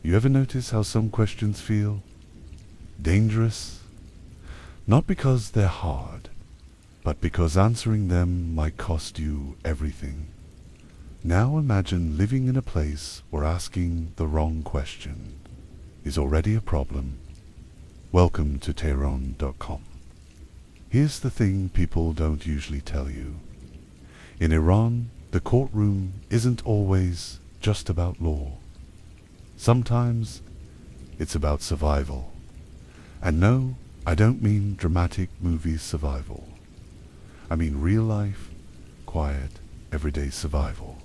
You ever notice how some questions feel dangerous? Not because they're hard, but because answering them might cost you everything. Now imagine living in a place where asking the wrong question is already a problem. Welcome to Tehran.com. Here's the thing people don't usually tell you. In Iran, the courtroom isn't always just about law. Sometimes it's about survival. And no, I don't mean dramatic movie survival. I mean real life, quiet, everyday survival.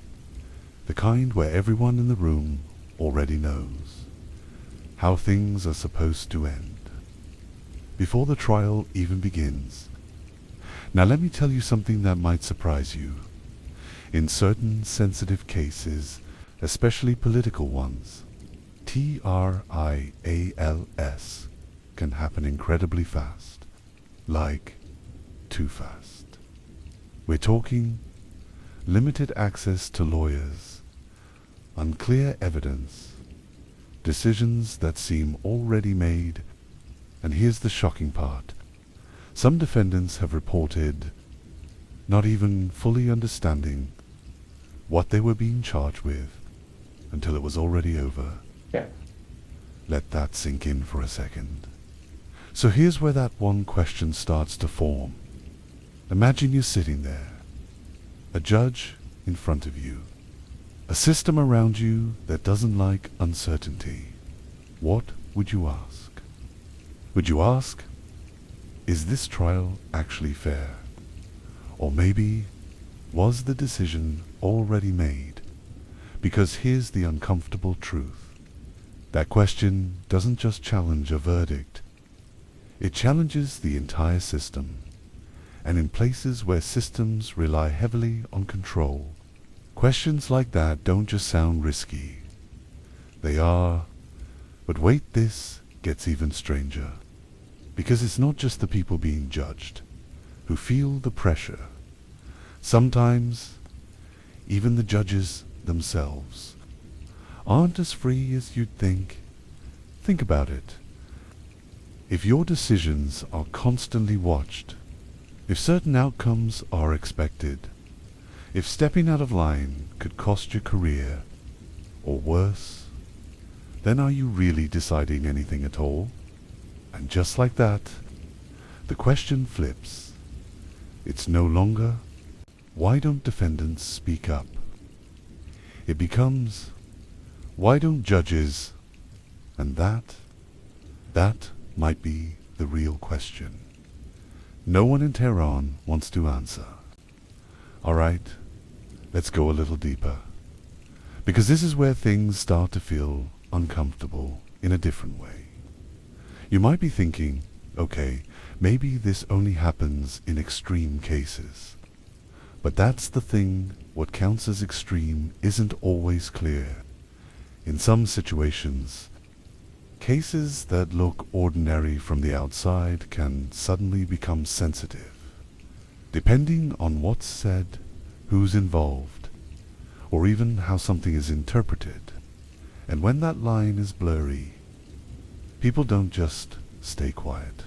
The kind where everyone in the room already knows how things are supposed to end before the trial even begins. Now let me tell you something that might surprise you. In certain sensitive cases, especially political ones, trials can happen incredibly fast, like too fast. We're talking limited access to lawyers, unclear evidence, decisions that seem already made, and here's the shocking part. Some defendants have reported not even fully understanding what they were being charged with until it was already over. Yeah. Let that sink in for a second. So here's where that one question starts to form. Imagine you're sitting there, a judge in front of you, a system around you that doesn't like uncertainty. What would you ask? Would you ask, is this trial actually fair? Or maybe, was the decision already made? Because here's the uncomfortable truth. That question doesn't just challenge a verdict. It challenges the entire system. And in places where systems rely heavily on control, questions like that don't just sound risky. They are. But wait, this gets even stranger. Because it's not just the people being judged who feel the pressure. Sometimes, even the judges themselves aren't as free as you'd think. Think about it. If your decisions are constantly watched, if certain outcomes are expected, if stepping out of line could cost your career, or worse, then are you really deciding anything at all? And just like that, the question flips. It's no longer, why don't defendants speak up? It becomes, why don't judges? And that might be the real question. No one in Tehran wants to answer. All right, let's go a little deeper. Because this is where things start to feel uncomfortable in a different way. You might be thinking, okay, maybe this only happens in extreme cases. But that's the thing, what counts as extreme isn't always clear. In some situations, cases that look ordinary from the outside can suddenly become sensitive, depending on what's said, who's involved, or even how something is interpreted. And when that line is blurry, people don't just stay quiet.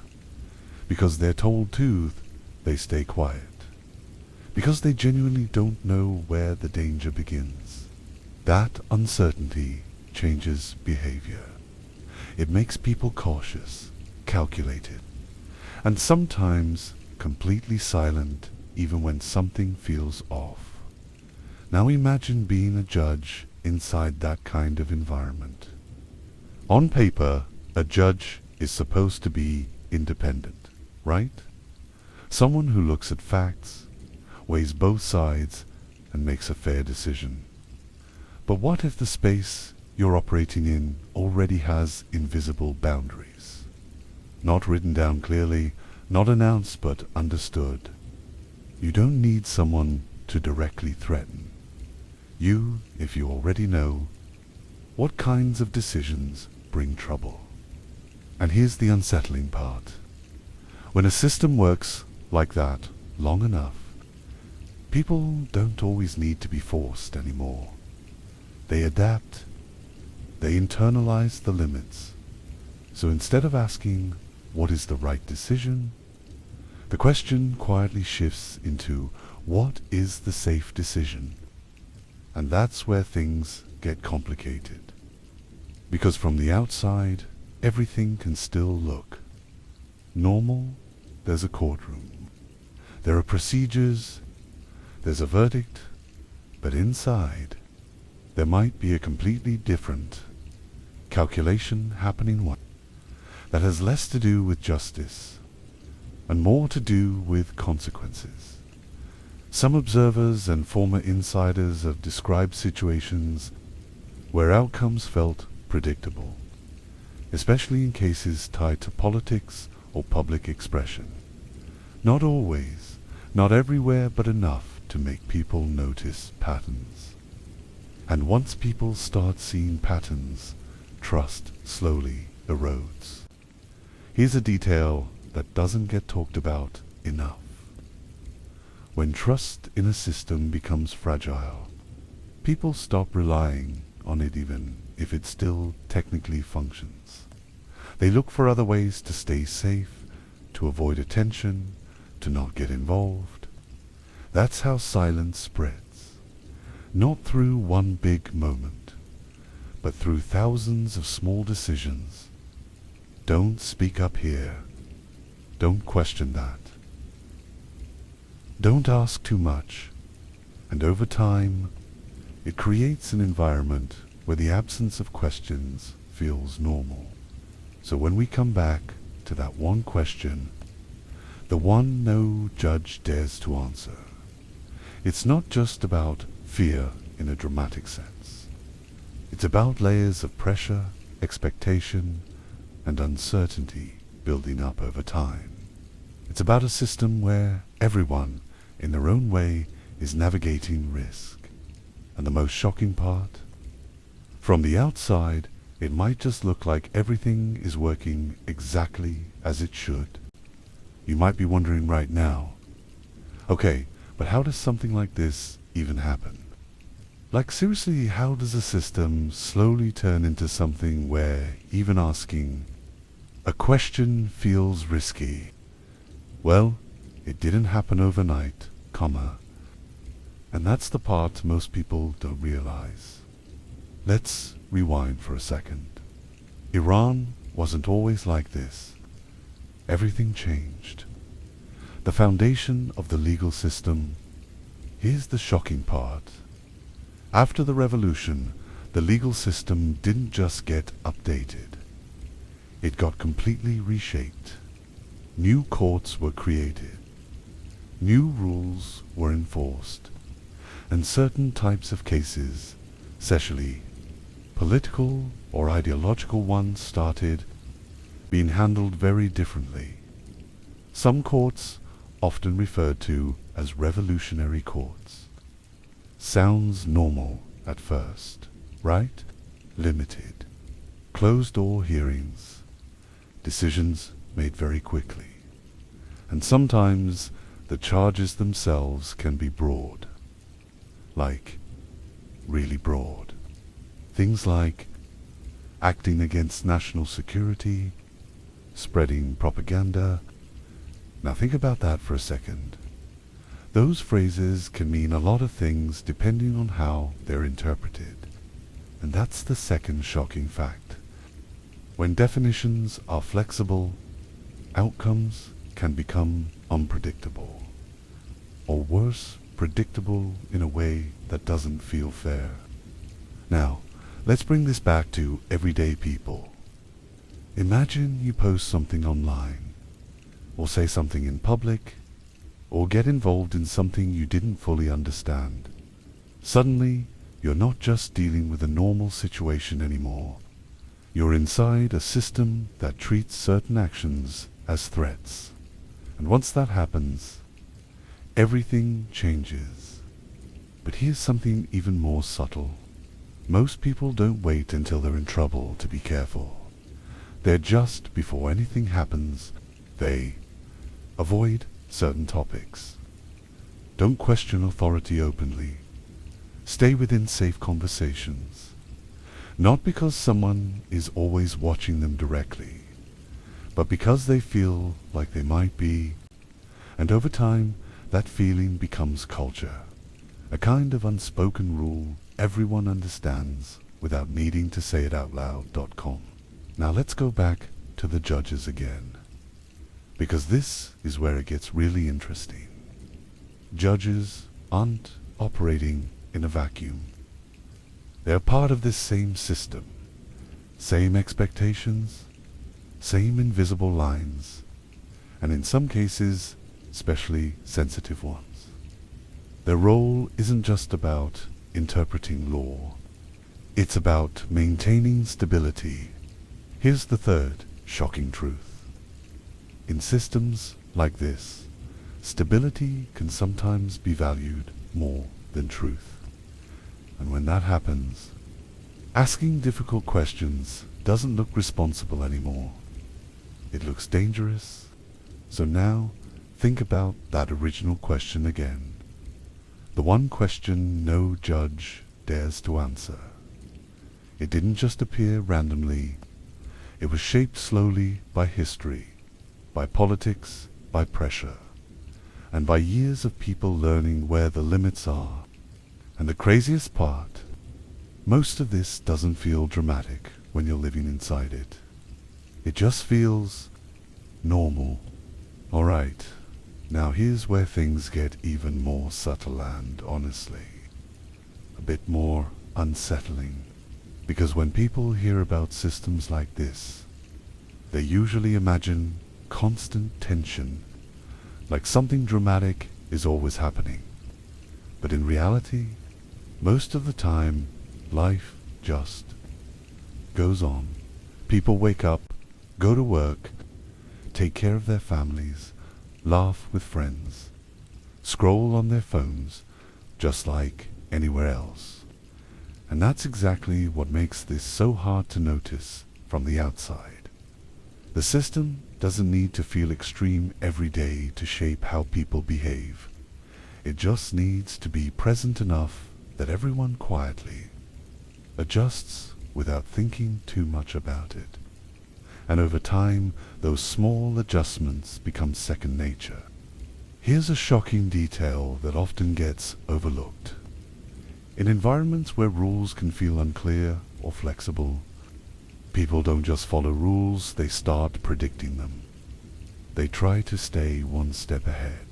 Because they're told to, they stay quiet. Because they genuinely don't know where the danger begins. That uncertainty changes behavior. It makes people cautious, calculated, and sometimes completely silent even when something feels off. Now imagine being a judge inside that kind of environment. On paper, a judge is supposed to be independent, right? Someone who looks at facts, weighs both sides, and makes a fair decision. But what if the space you're operating in already has invisible boundaries? Not written down clearly, not announced but understood. You don't need someone to directly threaten. You, if you already know, what kinds of decisions bring trouble. And here's the unsettling part. When a system works like that long enough, people don't always need to be forced anymore. They adapt, they internalize the limits. So instead of asking, what is the right decision? The question quietly shifts into, what is the safe decision? And that's where things get complicated. Because from the outside, everything can still look normal. There's a courtroom. There are procedures. There's a verdict. But inside, there might be a completely different calculation happening that has less to do with justice and more to do with consequences. Some observers and former insiders have described situations where outcomes felt predictable, especially in cases tied to politics or public expression. Not always, not everywhere, but enough to make people notice patterns. And once people start seeing patterns, trust slowly erodes. Here's a detail that doesn't get talked about enough. When trust in a system becomes fragile, people stop relying on it even if it still technically functions. They look for other ways to stay safe, to avoid attention, to not get involved. That's how silence spreads. Not through one big moment, but through thousands of small decisions. Don't speak up here. Don't question that. Don't ask too much. And over time, it creates an environment where the absence of questions feels normal. So when we come back to that one question, the one no judge dares to answer, it's not just about fear in a dramatic sense. It's about layers of pressure, expectation, and uncertainty building up over time. It's about a system where everyone, in their own way, is navigating risk. And the most shocking part? From the outside, it might just look like everything is working exactly as it should. You might be wondering right now, okay, but how does something like this even happen? Like seriously, how does a system slowly turn into something where even asking a question feels risky? Well, it didn't happen overnight, and that's the part most people don't realize. Let's rewind for a second. Iran wasn't always like this. Everything changed. The foundation of the legal system. Here's the shocking part. After the revolution, the legal system didn't just get updated. It got completely reshaped. New courts were created. New rules were enforced. And certain types of cases, especially political or ideological ones, started being handled very differently. Some courts, often referred to as revolutionary courts. Sounds normal at first, right? Limited. Closed-door hearings. Decisions made very quickly. And sometimes the charges themselves can be broad. Like, really broad. Things like acting against national security, spreading propaganda. Now think about that for a second. Those phrases can mean a lot of things depending on how they're interpreted. And that's the second shocking fact. When definitions are flexible, outcomes can become unpredictable. Or worse, predictable in a way that doesn't feel fair. Now, let's bring this back to everyday people. Imagine you post something online, or say something in public, or get involved in something you didn't fully understand. Suddenly, you're not just dealing with a normal situation anymore. You're inside a system that treats certain actions as threats. And once that happens, everything changes. But here's something even more subtle. Most people don't wait until they're in trouble to be careful. They're just before anything happens, they avoid certain topics. Don't question authority openly. Stay within safe conversations. Not because someone is always watching them directly, but because they feel like they might be, and over time that feeling becomes culture, a kind of unspoken rule everyone understands without needing to say it out loud.com. Now let's go back to the judges again, because this is where it gets really interesting. Judges aren't operating in a vacuum. They are part of this same system, same expectations, same invisible lines, and in some cases, especially sensitive ones. Their role isn't just about interpreting law. It's about maintaining stability. Here's the third shocking truth. In systems like this, stability can sometimes be valued more than truth. And when that happens, asking difficult questions doesn't look responsible anymore. It looks dangerous. So now, think about that original question again. The one question no judge dares to answer. It didn't just appear randomly. It was shaped slowly by history, by politics, by pressure, and by years of people learning where the limits are. And the craziest part, most of this doesn't feel dramatic when you're living inside it. It just feels normal. Alright, now here's where things get even more subtle and, honestly, a bit more unsettling. Because when people hear about systems like this, they usually imagine constant tension, like something dramatic is always happening. But in reality, most of the time, life just goes on. People wake up, go to work, take care of their families, laugh with friends, scroll on their phones, just like anywhere else. And that's exactly what makes this so hard to notice from the outside. The system doesn't need to feel extreme every day to shape how people behave. It just needs to be present enough that everyone quietly adjusts without thinking too much about it. And over time, those small adjustments become second nature. Here's a shocking detail that often gets overlooked. In environments where rules can feel unclear or flexible, people don't just follow rules, they start predicting them. They try to stay one step ahead,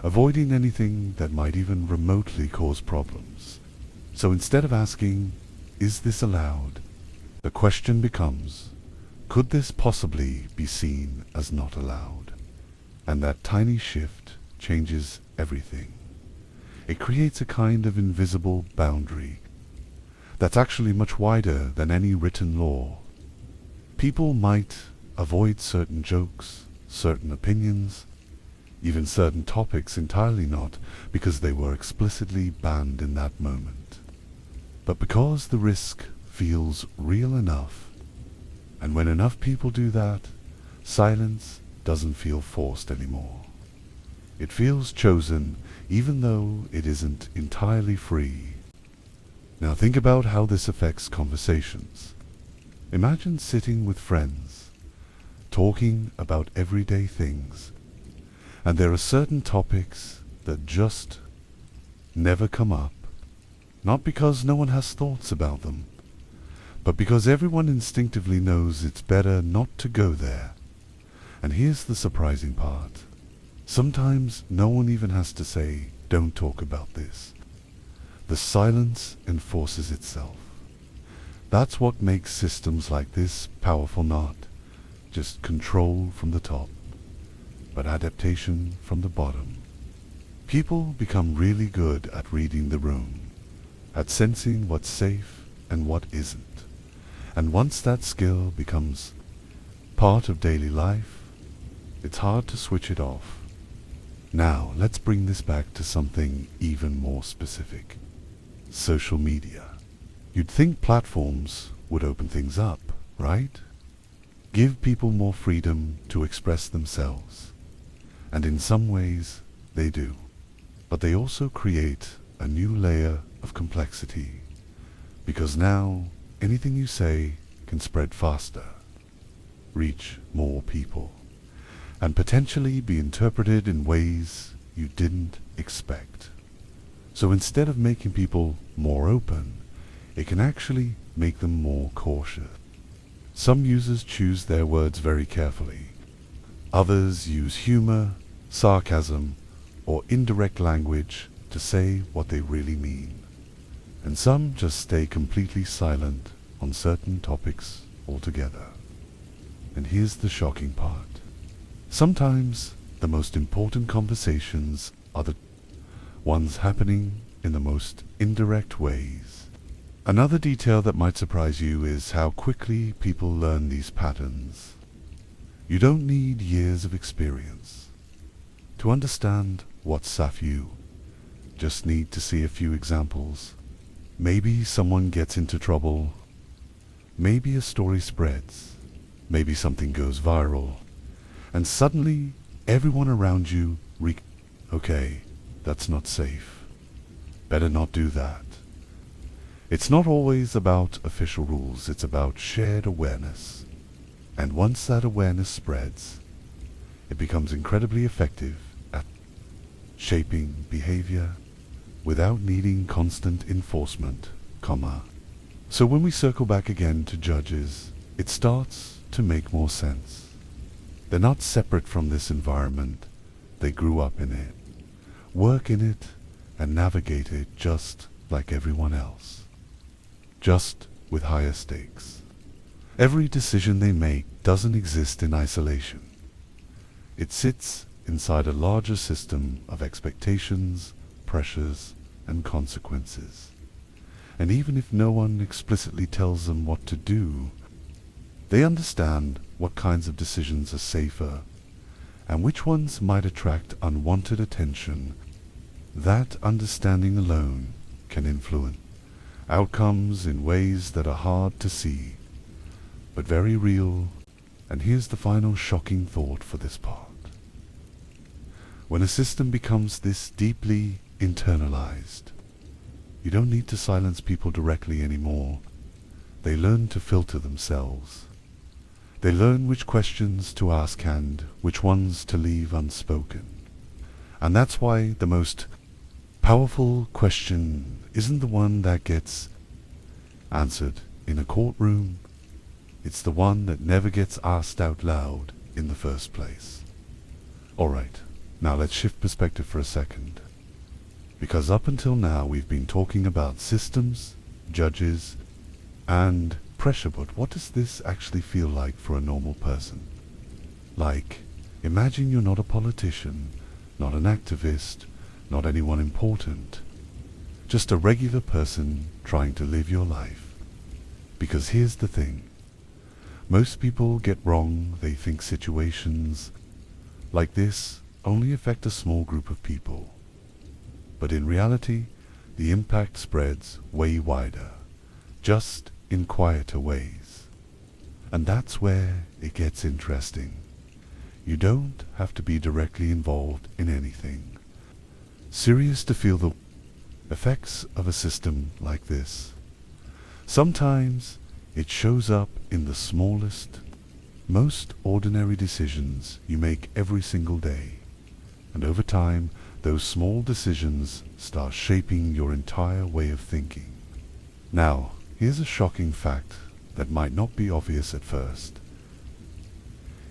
avoiding anything that might even remotely cause problems. So instead of asking, "Is this allowed?" the question becomes, "Could this possibly be seen as not allowed?" And that tiny shift changes everything. It creates a kind of invisible boundary that's actually much wider than any written law. People might avoid certain jokes, certain opinions, even certain topics entirely not because they were explicitly banned in that moment, but because the risk feels real enough. And when enough people do that, silence doesn't feel forced anymore. It feels chosen, even though it isn't entirely free. Now think about how this affects conversations. Imagine sitting with friends, talking about everyday things, and there are certain topics that just never come up, not because no one has thoughts about them, but because everyone instinctively knows it's better not to go there. And here's the surprising part. Sometimes no one even has to say, "Don't talk about this." The silence enforces itself. That's what makes systems like this powerful, not just control from the top, but adaptation from the bottom. People become really good at reading the room, at sensing what's safe and what isn't. And once that skill becomes part of daily life, it's hard to switch it off. Now, let's bring this back to something even more specific. Social media. You'd think platforms would open things up, right? Give people more freedom to express themselves. And in some ways, they do. But they also create a new layer of complexity. Because now, anything you say can spread faster, reach more people, and potentially be interpreted in ways you didn't expect. So instead of making people more open, it can actually make them more cautious. Some users choose their words very carefully. Others use humor, sarcasm, or indirect language to say what they really mean. And some just stay completely silent on certain topics altogether. And here's the shocking part. Sometimes the most important conversations are the ones happening in the most indirect ways. Another detail that might surprise you is how quickly people learn these patterns. You don't need years of experience to understand what's off you. Just need to see a few examples. Maybe someone gets into trouble. Maybe a story spreads. Maybe something goes viral. And suddenly, everyone around you okay, that's not safe. Better not do that. It's not always about official rules, it's about shared awareness. And once that awareness spreads, it becomes incredibly effective at shaping behavior without needing constant enforcement, So when we circle back again to judges, it starts to make more sense. They're not separate from this environment. They grew up in it, work in it, and navigate it just like everyone else. Just with higher stakes. Every decision they make doesn't exist in isolation. It sits inside a larger system of expectations, pressures, and consequences. And even if no one explicitly tells them what to do, they understand what kinds of decisions are safer and which ones might attract unwanted attention. That understanding alone can influence outcomes in ways that are hard to see, but very real. And here's the final shocking thought for this part. When a system becomes this deeply internalized, you don't need to silence people directly anymore. They learn to filter themselves. They learn which questions to ask and which ones to leave unspoken. And that's why the most powerful question isn't the one that gets answered in a courtroom. It's the one that never gets asked out loud in the first place. Alright, now let's shift perspective for a second. Because up until now we've been talking about systems, judges, and pressure, but what does this actually feel like for a normal person? Like, imagine you're not a politician, not an activist, not anyone important, just a regular person trying to live your life. Because here's the thing. Most people get wrong. They think situations like this only affect a small group of people. But in reality, the impact spreads way wider, just in quieter ways. And that's where it gets interesting. You don't have to be directly involved in anything serious to feel the effects of a system like this. Sometimes it shows up in the smallest, most ordinary decisions you make every single day. And over time, those small decisions start shaping your entire way of thinking. Now, here's a shocking fact that might not be obvious at first.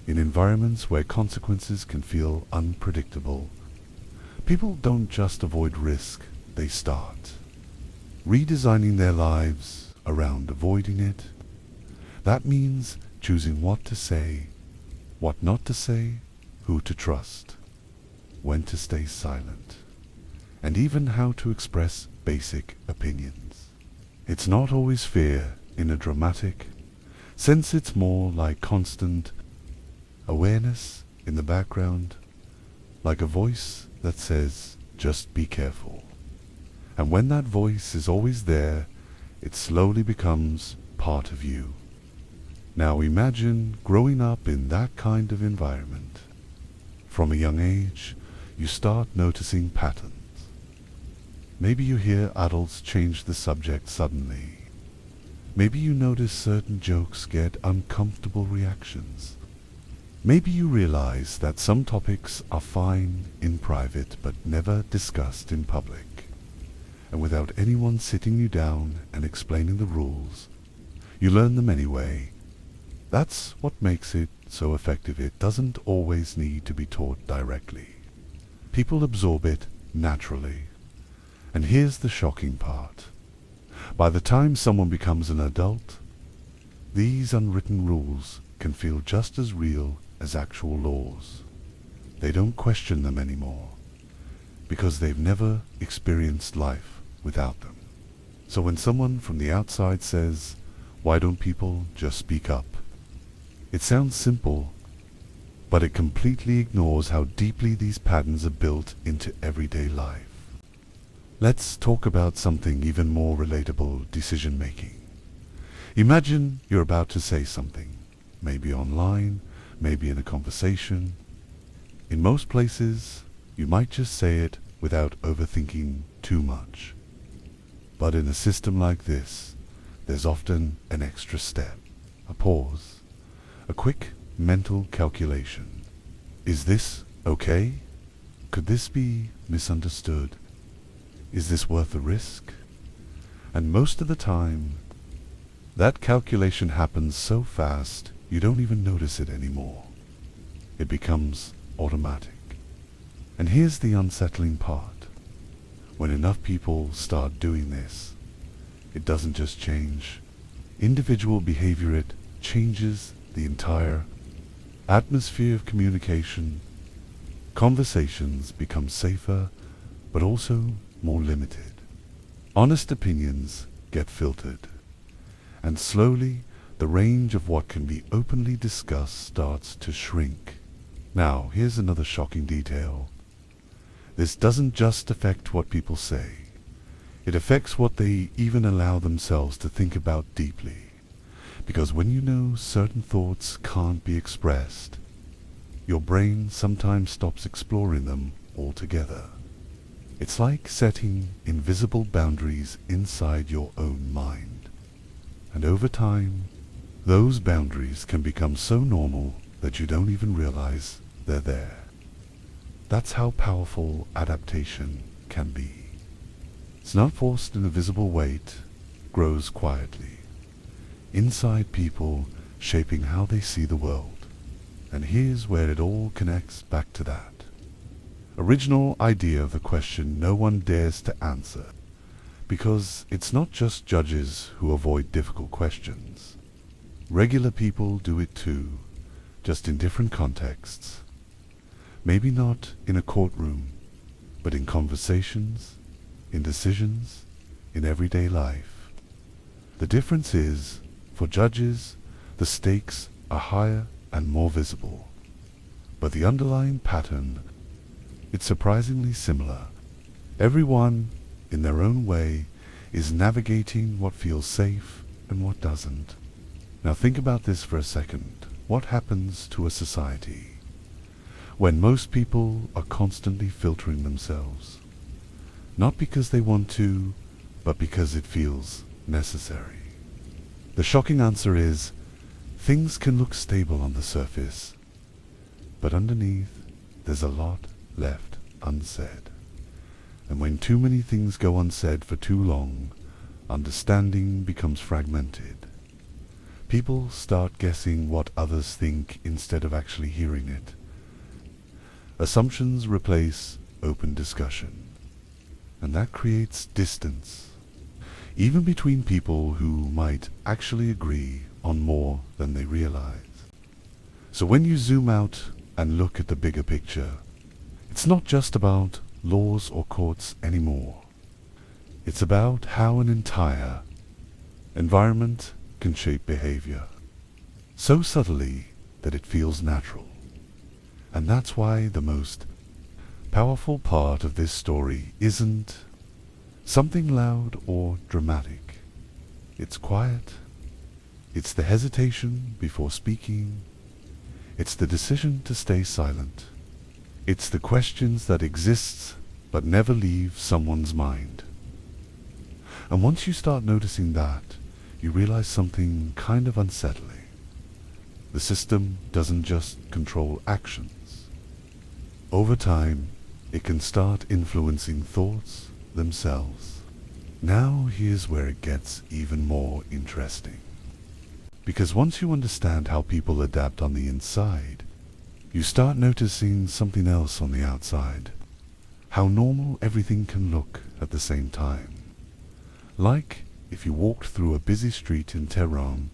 In environments where consequences can feel unpredictable, people don't just avoid risk, they start redesigning their lives around avoiding it. That means choosing what to say, what not to say, who to trust, when to stay silent, and even how to express basic opinions. It's not always fear in a dramatic sense, it's more like constant awareness in the background, like a voice that says, just be careful. And when that voice is always there, it slowly becomes part of you. Now imagine growing up in that kind of environment. From a young age, you start noticing patterns. Maybe you hear adults change the subject suddenly. Maybe you notice certain jokes get uncomfortable reactions. Maybe you realize that some topics are fine in private but never discussed in public. And without anyone sitting you down and explaining the rules, you learn them anyway. That's what makes it so effective. It doesn't always need to be taught directly. People absorb it naturally. And here's the shocking part. By the time someone becomes an adult, these unwritten rules can feel just as real as actual laws. They don't question them anymore, because they've never experienced life without them. So when someone from the outside says, "Why don't people just speak up?" It sounds simple, but it completely ignores how deeply these patterns are built into everyday life. Let's talk about something even more relatable: decision-making. Imagine you're about to say something, maybe online, maybe in a conversation. In most places, you might just say it without overthinking too much. But in a system like this, there's often an extra step, a pause, a quick mental calculation. Is this okay? Could this be misunderstood? Is this worth the risk? And most of the time, that calculation happens so fast you don't even notice it anymore. It becomes automatic. And here's the unsettling part. When enough people start doing this, it doesn't just change individual behavior, it changes the entire atmosphere of communication. Conversations become safer, but also more limited. Honest opinions get filtered, and slowly the range of what can be openly discussed starts to shrink. Now, here's another shocking detail. This doesn't just affect what people say. It affects what they even allow themselves to think about deeply. Because when you know certain thoughts can't be expressed, your brain sometimes stops exploring them altogether. It's like setting invisible boundaries inside your own mind. And over time, those boundaries can become so normal that you don't even realize they're there. That's how powerful adaptation can be. It's not forced in a visible way, it grows quietly, inside people, shaping how they see the world. And here's where it all connects back to that original idea of the question no one dares to answer, because it's not just judges who avoid difficult questions. Regular people do it too, just in different contexts. Maybe not in a courtroom, but in conversations, in decisions, in everyday life. The difference is, for judges, the stakes are higher and more visible. But the underlying pattern, it's surprisingly similar. Everyone, in their own way, is navigating what feels safe and what doesn't. Now think about this for a second. What happens to a society when most people are constantly filtering themselves? Not because they want to, but because it feels necessary. The shocking answer is, things can look stable on the surface, but underneath there's a lot left unsaid. And when too many things go unsaid for too long, understanding becomes fragmented. People start guessing what others think instead of actually hearing it. Assumptions replace open discussion, and that creates distance, even between people who might actually agree on more than they realize. So when you zoom out and look at the bigger picture, it's not just about laws or courts anymore. It's about how an entire environment can shape behavior, so subtly that it feels natural. And that's why the most powerful part of this story isn't something loud or dramatic. It's quiet. It's the hesitation before speaking. It's the decision to stay silent. It's the questions that exist but never leave someone's mind. And once you start noticing that, you realize something kind of unsettling. The system doesn't just control actions. Over time, it can start influencing thoughts themselves. Now here's where it gets even more interesting. Because once you understand how people adapt on the inside, you start noticing something else on the outside. How normal everything can look at the same time. Like if you walked through a busy street in Tehran,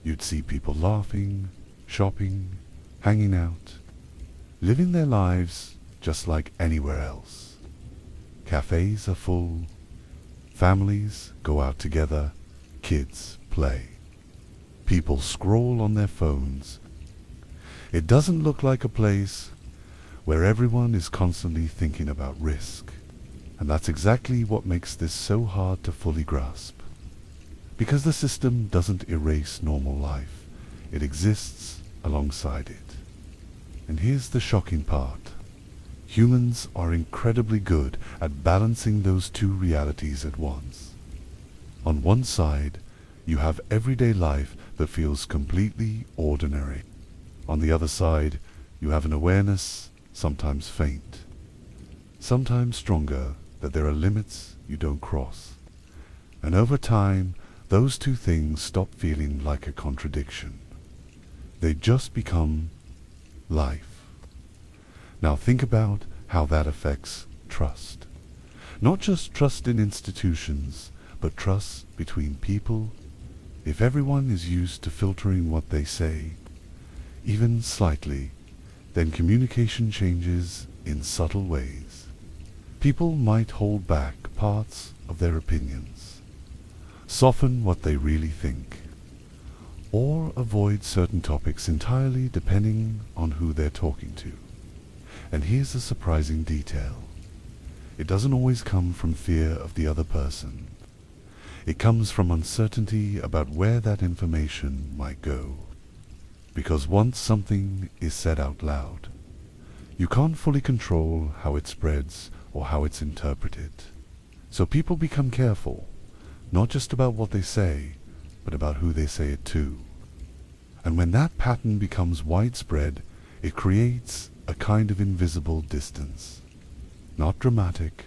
you'd see people laughing, shopping, hanging out, living their lives just like anywhere else. Cafes are full, families go out together, kids play. People scroll on their phones. It doesn't look like a place where everyone is constantly thinking about risk. And that's exactly what makes this so hard to fully grasp. Because the system doesn't erase normal life, it exists alongside it. And here's the shocking part. Humans are incredibly good at balancing those two realities at once. On one side, you have everyday life that feels completely ordinary. On the other side, you have an awareness, sometimes faint, sometimes stronger, that there are limits you don't cross. And over time, those two things stop feeling like a contradiction. They just become life. Now think about how that affects trust. Not just trust in institutions, but trust between people. If everyone is used to filtering what they say, even slightly, then communication changes in subtle ways. People might hold back parts of their opinions, soften what they really think, or avoid certain topics entirely depending on who they're talking to. And here's a surprising detail. It doesn't always come from fear of the other person. It comes from uncertainty about where that information might go. Because once something is said out loud, you can't fully control how it spreads or how it's interpreted. So people become careful, not just about what they say, but about who they say it to. And when that pattern becomes widespread, it creates a kind of invisible distance. Not dramatic,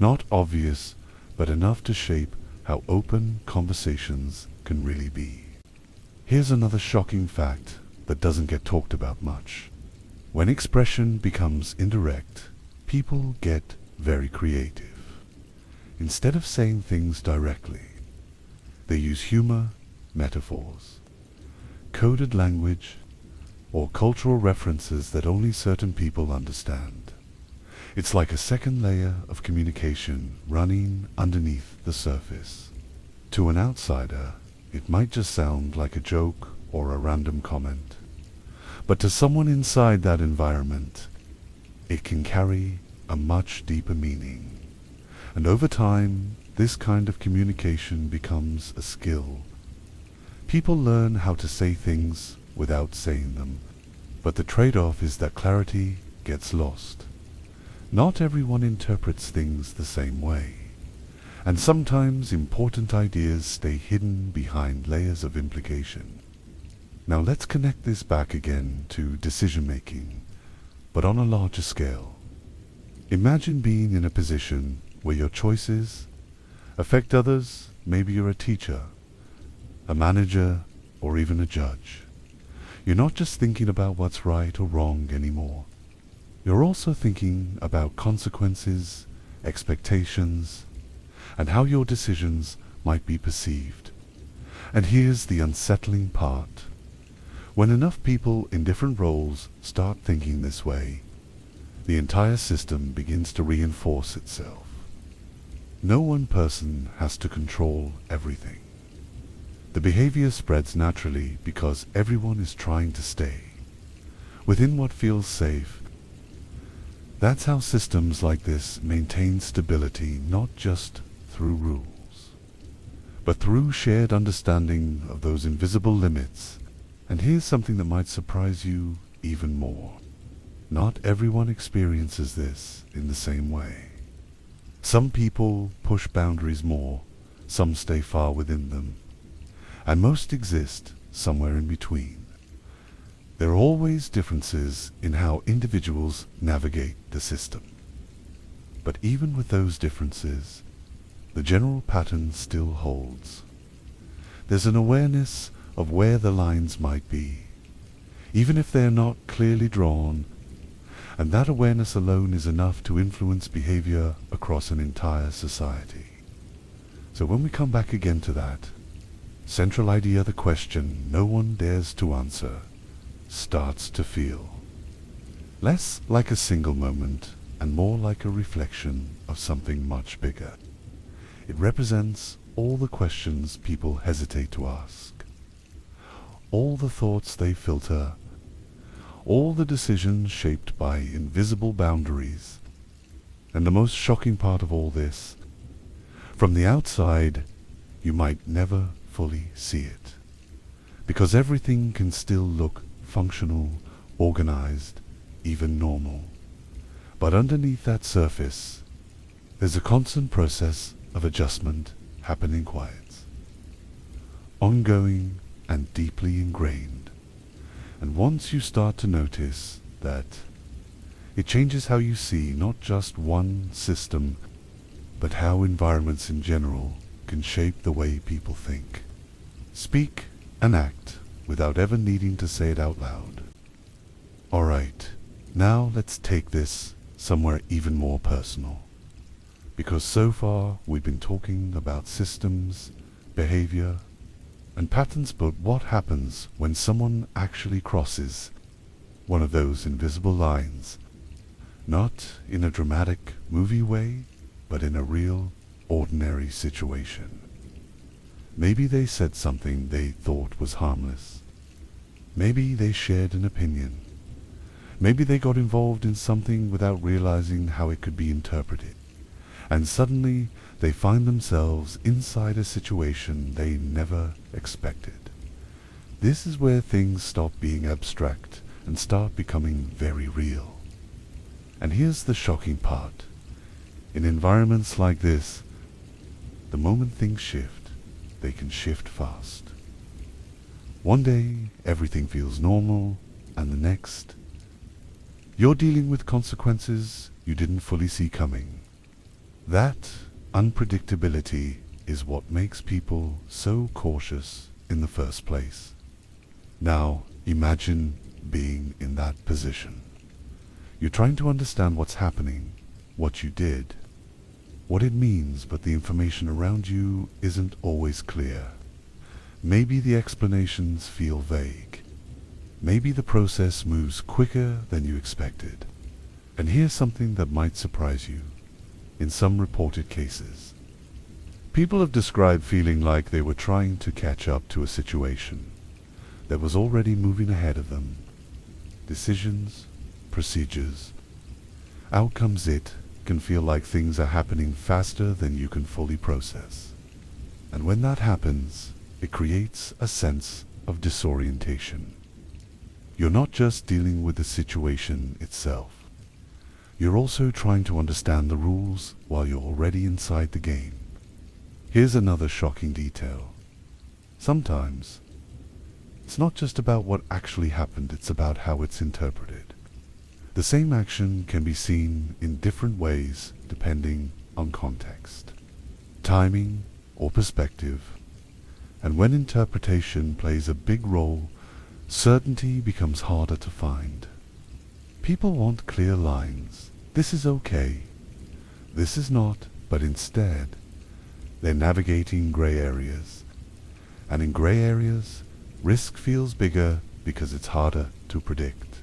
not obvious, but enough to shape how open conversations can really be. Here's another shocking fact that doesn't get talked about much. When expression becomes indirect, people get very creative. Instead of saying things directly, they use humor, metaphors, coded language, or cultural references that only certain people understand. It's like a second layer of communication running underneath the surface. To an outsider, it might just sound like a joke or a random comment. But to someone inside that environment, it can carry a much deeper meaning. And over time, this kind of communication becomes a skill. People learn how to say things without saying them, but the trade-off is that clarity gets lost. Not everyone interprets things the same way, and sometimes important ideas stay hidden behind layers of implication. Now let's connect this back again to decision-making, but on a larger scale. Imagine being in a position where your choices affect others. Maybe you're a teacher, a manager, or even a judge. You're not just thinking about what's right or wrong anymore. You're also thinking about consequences, expectations, and how your decisions might be perceived. And here's the unsettling part. When enough people in different roles start thinking this way, the entire system begins to reinforce itself. No one person has to control everything. The behavior spreads naturally because everyone is trying to stay within what feels safe. That's how systems like this maintain stability, not just through rules, but through shared understanding of those invisible limits. And here's something that might surprise you even more. Not everyone experiences this in the same way. Some people push boundaries more, some stay far within them, and most exist somewhere in between. There are always differences in how individuals navigate the system. But even with those differences, the general pattern still holds. There's an awareness of where the lines might be, even if they are not clearly drawn, and that awareness alone is enough to influence behavior across an entire society. So when we come back again to that central idea, the question no one dares to answer starts to feel less like a single moment and more like a reflection of something much bigger. It represents all the questions people hesitate to ask, all the thoughts they filter, all the decisions shaped by invisible boundaries. And the most shocking part of all this, from the outside, you might never fully see it, because everything can still look functional, organized, even normal. But underneath that surface, there's a constant process of adjustment happening quiet, ongoing and deeply ingrained. And once you start to notice that, it changes how you see not just one system, but how environments in general can shape the way people think, speak, and act without ever needing to say it out loud. Alright, now let's take this somewhere even more personal. Because so far we've been talking about systems, behavior, and patterns, but what happens when someone actually crosses one of those invisible lines? Not in a dramatic movie way, but in a real, ordinary situation. Maybe they said something they thought was harmless. Maybe they shared an opinion. Maybe they got involved in something without realizing how it could be interpreted. And suddenly they find themselves inside a situation they never expected. This is where things stop being abstract and start becoming very real. And here's the shocking part. In environments like this, the moment things shift, they can shift fast. One day, everything feels normal, and the next, you're dealing with consequences you didn't fully see coming. That unpredictability is what makes people so cautious in the first place. Now, imagine being in that position. You're trying to understand what's happening, what you did, what it means, but the information around you isn't always clear. Maybe the explanations feel vague. Maybe the process moves quicker than you expected. And here's something that might surprise you. In some reported cases, people have described feeling like they were trying to catch up to a situation that was already moving ahead of them. Decisions, procedures, outcomes, it can feel like things are happening faster than you can fully process. And when that happens, it creates a sense of disorientation. You're not just dealing with the situation itself. You're also trying to understand the rules while you're already inside the game. Here's another shocking detail. Sometimes, it's not just about what actually happened, it's about how it's interpreted. The same action can be seen in different ways depending on context, timing, or perspective. And when interpretation plays a big role, certainty becomes harder to find. People want clear lines. This is okay. This is not, but instead, they're navigating gray areas. And in gray areas, risk feels bigger because it's harder to predict.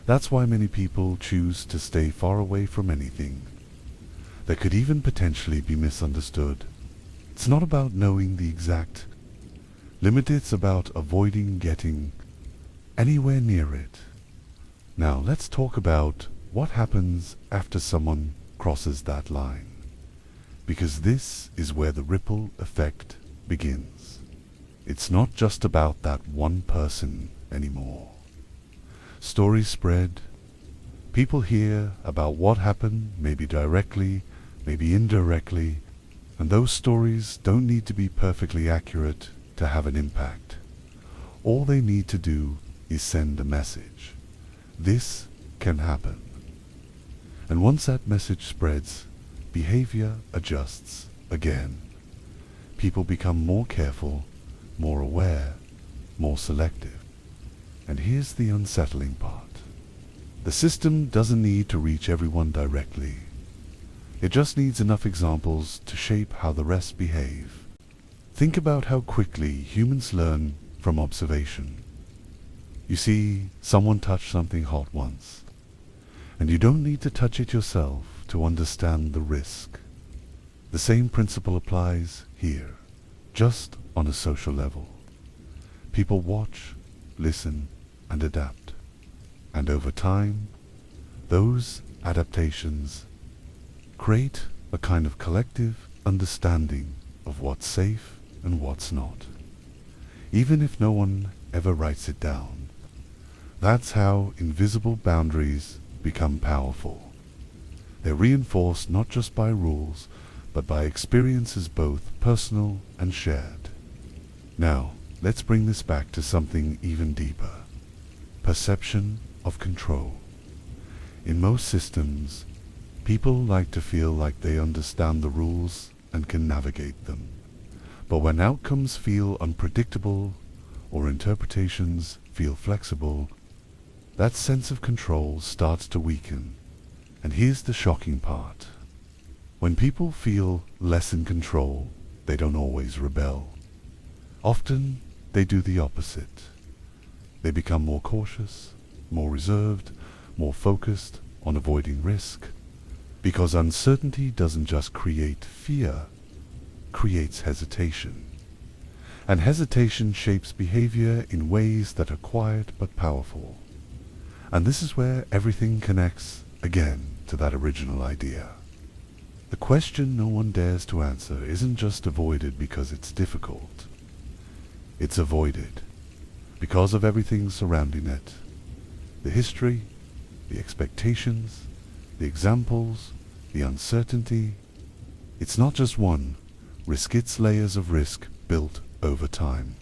That's why many people choose to stay far away from anything that could even potentially be misunderstood. It's not about knowing the exact limit, it's about avoiding getting anywhere near it. Now let's talk about what happens after someone crosses that line, because this is where the ripple effect begins. It's not just about that one person anymore. Stories spread, people hear about what happened, maybe directly, maybe indirectly, And those stories don't need to be perfectly accurate to have an impact. All they need to do is send a message. This can happen. And once that message spreads, behavior adjusts again. People become more careful, more aware, more selective. And here's the unsettling part. The system doesn't need to reach everyone directly. It just needs enough examples to shape how the rest behave. Think about how quickly humans learn from observation. You see someone touch something hot once, and you don't need to touch it yourself to understand the risk. The same principle applies here, just on a social level. People watch, listen, and adapt. And over time, those adaptations create a kind of collective understanding of what's safe and what's not, even if no one ever writes it down. That's how invisible boundaries become powerful. They're reinforced not just by rules, but by experiences both personal and shared. Now, let's bring this back to something even deeper. Perception of control. In most systems, people like to feel like they understand the rules and can navigate them. But when outcomes feel unpredictable or interpretations feel flexible, that sense of control starts to weaken. And here's the shocking part. When people feel less in control, they don't always rebel. Often, they do the opposite. They become more cautious, more reserved, more focused on avoiding risk. Because uncertainty doesn't just create fear, it creates hesitation. And hesitation shapes behavior in ways that are quiet but powerful. And this is where everything connects again to that original idea. The question no one dares to answer isn't just avoided because it's difficult. It's avoided because of everything surrounding it. The history, the expectations, the examples, the uncertainty. It's not just one risk, it's layers of risk built over time.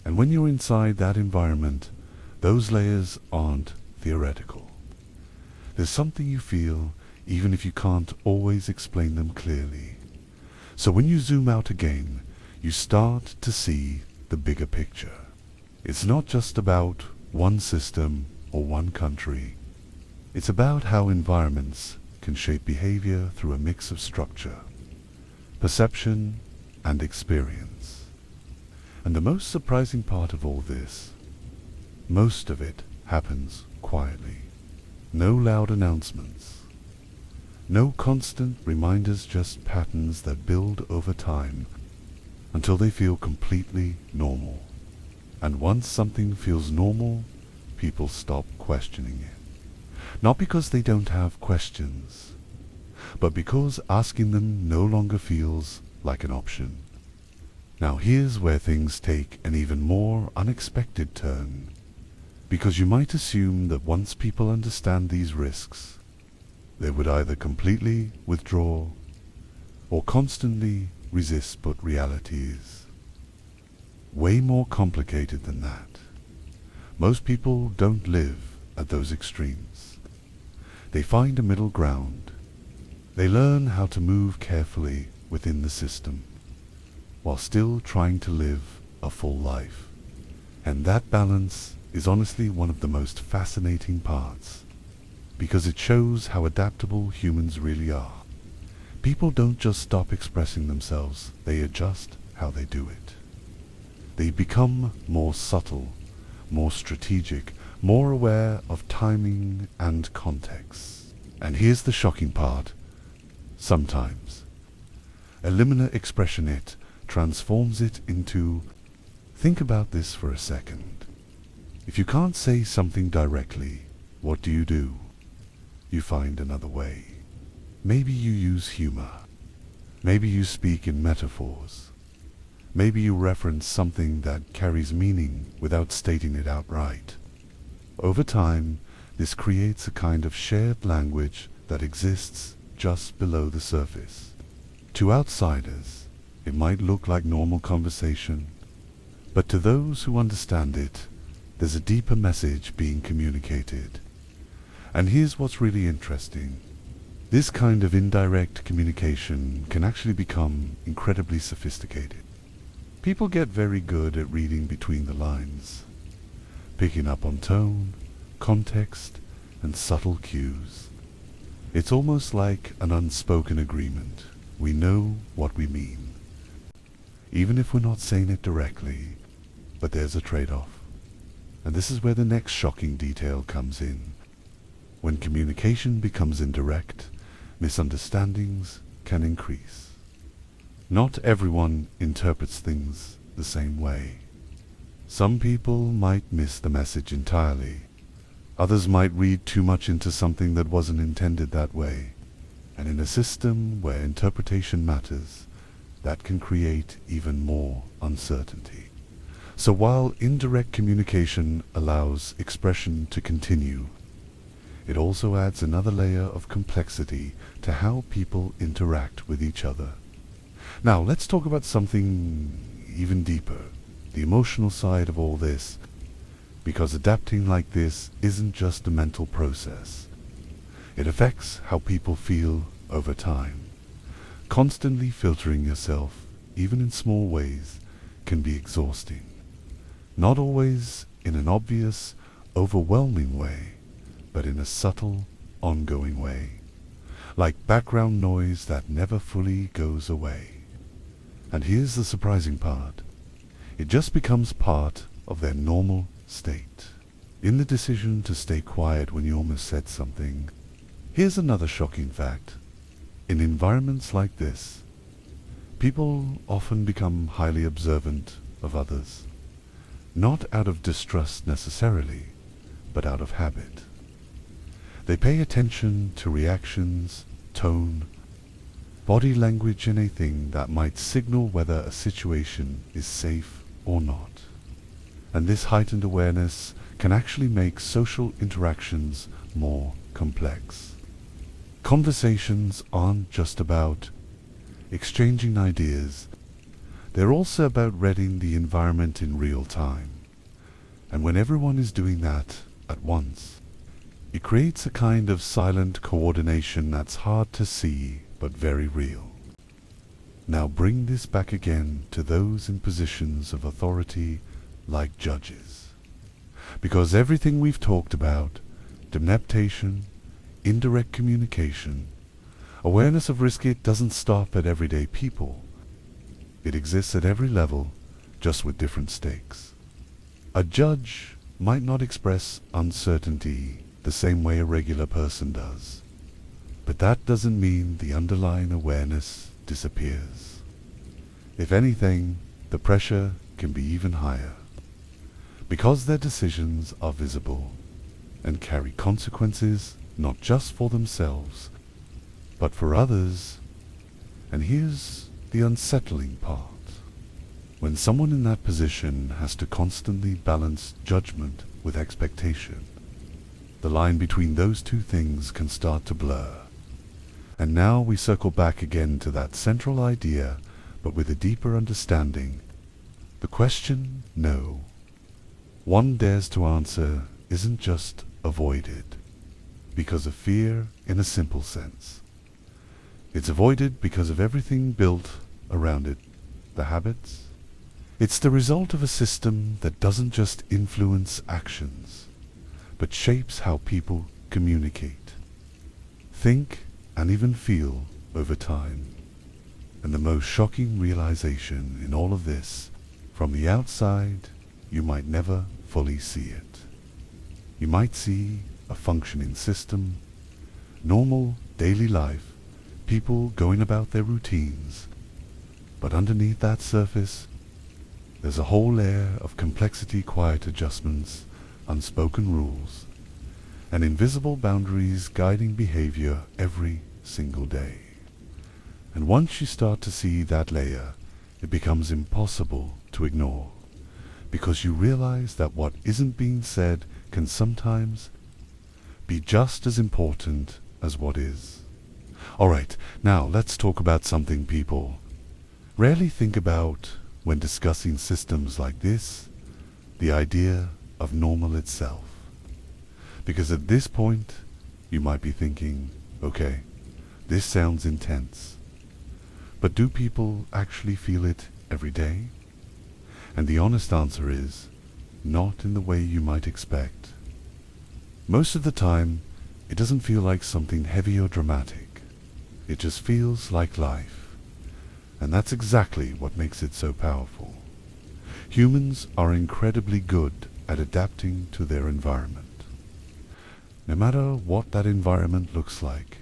And when you're inside that environment, those layers aren't theoretical. There's something you feel even if you can't always explain them clearly. So when you zoom out again, you start to see the bigger picture. It's not just about one system or one country. It's about how environments can shape behavior through a mix of structure, perception, and experience. And the most surprising part of all this, most of it happens quietly. No loud announcements. No constant reminders, just patterns that build over time until they feel completely normal. And once something feels normal, people stop questioning it. Not because they don't have questions, but because asking them no longer feels like an option. Now here's where things take an even more unexpected turn. Because you might assume that once people understand these risks, they would either completely withdraw or constantly resist, but reality is way more complicated than that. Most people don't live at those extremes. They find a middle ground. They learn how to move carefully within the system, while still trying to live a full life. And that balance is honestly one of the most fascinating parts, because it shows how adaptable humans really are. People don't just stop expressing themselves, they adjust how they do it. They become more subtle, more strategic, more aware of timing and context. And here's the shocking part. Sometimes a liminal expression, it transforms it into, think about this for a second. If you can't say something directly, what do? You find another way. Maybe you use humor. Maybe you speak in metaphors. Maybe you reference something that carries meaning without stating it outright. Over time, this creates a kind of shared language that exists just below the surface. To outsiders, it might look like normal conversation, but to those who understand it, there's a deeper message being communicated. And here's what's really interesting. This kind of indirect communication can actually become incredibly sophisticated. People get very good at reading between the lines, picking up on tone, context, and subtle cues. It's almost like an unspoken agreement. We know what we mean, even if we're not saying it directly, but there's a trade-off. And this is where the next shocking detail comes in. When communication becomes indirect, misunderstandings can increase. Not everyone interprets things the same way. Some people might miss the message entirely. Others might read too much into something that wasn't intended that way. And in a system where interpretation matters, that can create even more uncertainty. So while indirect communication allows expression to continue, it also adds another layer of complexity to how people interact with each other. Now let's talk about something even deeper, the emotional side of all this, because adapting like this isn't just a mental process. It affects how people feel over time. Constantly filtering yourself, even in small ways, can be exhausting. Not always in an obvious, overwhelming way, but in a subtle, ongoing way. Like background noise that never fully goes away. And here's the surprising part. It just becomes part of their normal state. In the decision to stay quiet when you almost said something, here's another shocking fact. In environments like this, people often become highly observant of others. Not out of distrust necessarily, but out of habit. They pay attention to reactions, tone, body language, anything that might signal whether a situation is safe or not. And this heightened awareness can actually make social interactions more complex. Conversations aren't just about exchanging ideas. They're also about reading the environment in real time. And when everyone is doing that at once, it creates a kind of silent coordination that's hard to see but very real. Now bring this back again to those in positions of authority like judges. Because everything we've talked about, demneptation, indirect communication, awareness of risk, it doesn't stop at everyday people. It exists at every level, just with different stakes. A judge might not express uncertainty the same way a regular person does, but that doesn't mean the underlying awareness disappears. If anything, the pressure can be even higher, because their decisions are visible and carry consequences not just for themselves, but for others. And here's the unsettling part. When someone in that position has to constantly balance judgment with expectation, the line between those two things can start to blur. And now we circle back again to that central idea, but with a deeper understanding. The question, no, one dares to answer, isn't just avoided because of fear in a simple sense. It's avoided because of everything built around it, the habits. It's the result of a system that doesn't just influence actions, but shapes how people communicate, think, and even feel over time. And the most shocking realization in all of this, from the outside, you might never fully see it. You might see a functioning system, normal daily life, people going about their routines, but underneath that surface, there's a whole layer of complexity, quiet adjustments, unspoken rules, and invisible boundaries guiding behavior every single day. And once you start to see that layer, it becomes impossible to ignore, because you realize that what isn't being said can sometimes be just as important as what is. Alright, now let's talk about something people rarely think about when discussing systems like this, the idea of normal itself. Because at this point, you might be thinking, okay, this sounds intense, but do people actually feel it every day? And the honest answer is, not in the way you might expect. Most of the time, it doesn't feel like something heavy or dramatic. It just feels like life. And that's exactly what makes it so powerful. Humans are incredibly good at adapting to their environment. No matter what that environment looks like,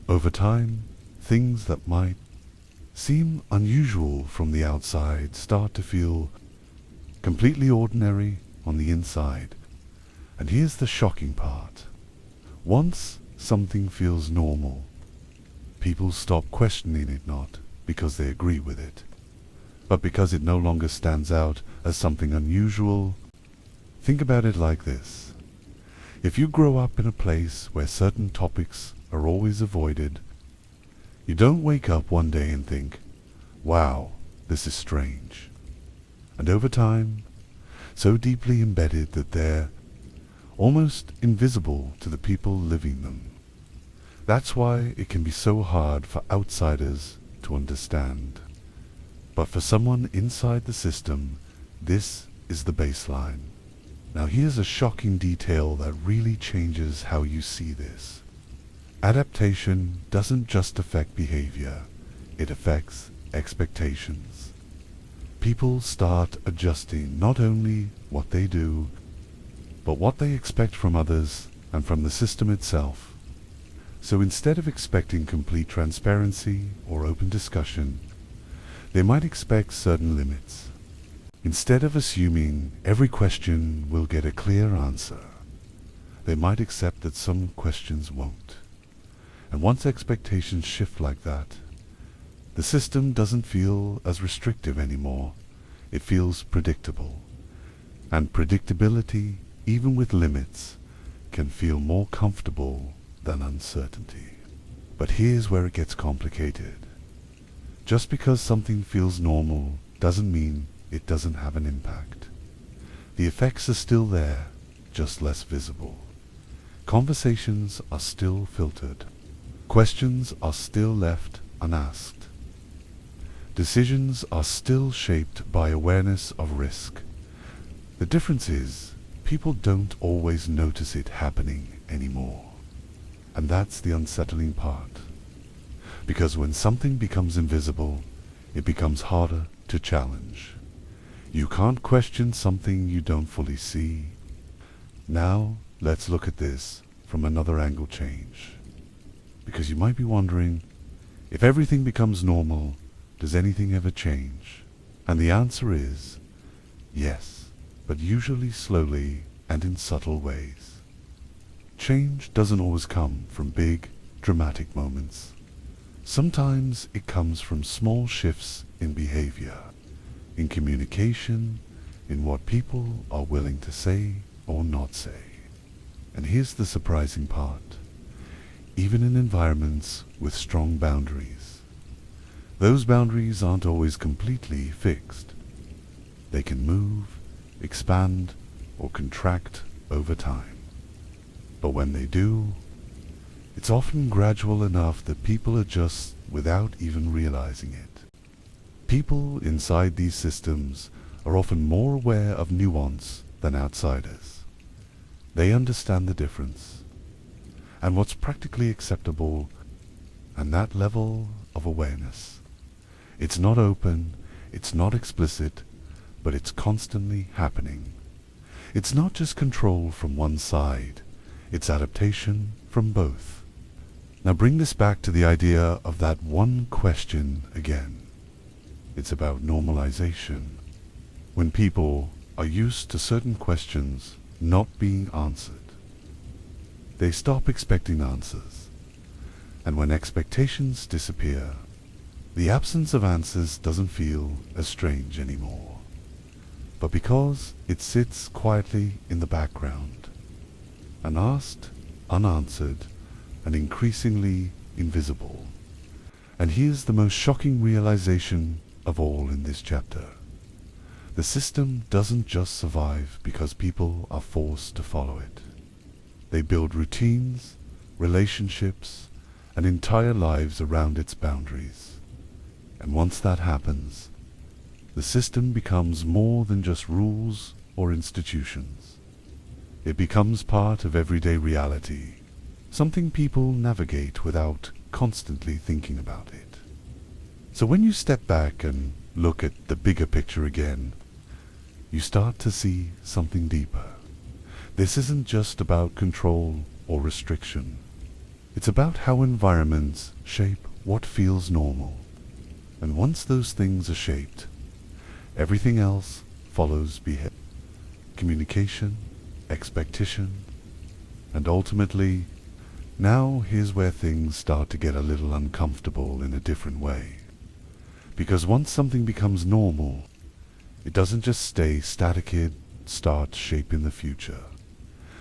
over time, things that might seem unusual from the outside start to feel completely ordinary on the inside. And here's the shocking part. Once something feels normal, people stop questioning it, not because they agree with it, but because it no longer stands out as something unusual. Think about it like this. If you grow up in a place where certain topics are always avoided, you don't wake up one day and think, wow, this is strange. And over time, so deeply embedded that they're almost invisible to the people living them. That's why it can be so hard for outsiders to understand. But for someone inside the system, this is the baseline. Now here's a shocking detail that really changes how you see this. Adaptation doesn't just affect behavior, it affects expectations. People start adjusting not only what they do, but what they expect from others and from the system itself. So instead of expecting complete transparency or open discussion, they might expect certain limits. Instead of assuming every question will get a clear answer, they might accept that some questions won't. And once expectations shift like that, the system doesn't feel as restrictive anymore. It feels predictable. And predictability, even with limits, can feel more comfortable than uncertainty. But here's where it gets complicated. Just because something feels normal doesn't mean it doesn't have an impact. The effects are still there, just less visible. Conversations are still filtered. Questions are still left unasked. Decisions are still shaped by awareness of risk. The difference is, people don't always notice it happening anymore. And that's the unsettling part. Because when something becomes invisible, it becomes harder to challenge. You can't question something you don't fully see. Now, let's look at this from another angle change. Because you might be wondering, if everything becomes normal, does anything ever change? And the answer is, yes, but usually slowly and in subtle ways. Change doesn't always come from big, dramatic moments. Sometimes it comes from small shifts in behavior, in communication, in what people are willing to say or not say. And here's the surprising part. Even in environments with strong boundaries, those boundaries aren't always completely fixed. They can move, expand, or contract over time. But when they do, it's often gradual enough that people adjust without even realizing it. People inside these systems are often more aware of nuance than outsiders. They understand the difference and what's practically acceptable, and that level of awareness. It's not open, it's not explicit, but it's constantly happening. It's not just control from one side, it's adaptation from both. Now bring this back to the idea of that one question again. It's about normalization. When people are used to certain questions not being answered, they stop expecting answers. And when expectations disappear, the absence of answers doesn't feel as strange anymore. But because it sits quietly in the background, unasked, unanswered, and increasingly invisible, And here's the most shocking realization of all in this chapter. The system doesn't just survive because people are forced to follow it. They build routines, relationships, and entire lives around its boundaries. And once that happens, the system becomes more than just rules or institutions. It becomes part of everyday reality, something people navigate without constantly thinking about it. So when you step back and look at the bigger picture again, you start to see something deeper. This isn't just about control or restriction. It's about how environments shape what feels normal. And once those things are shaped, everything else follows behavior, communication, expectation, and ultimately, now here's where things start to get a little uncomfortable in a different way. Because once something becomes normal, it doesn't just stay static, it starts shaping the future.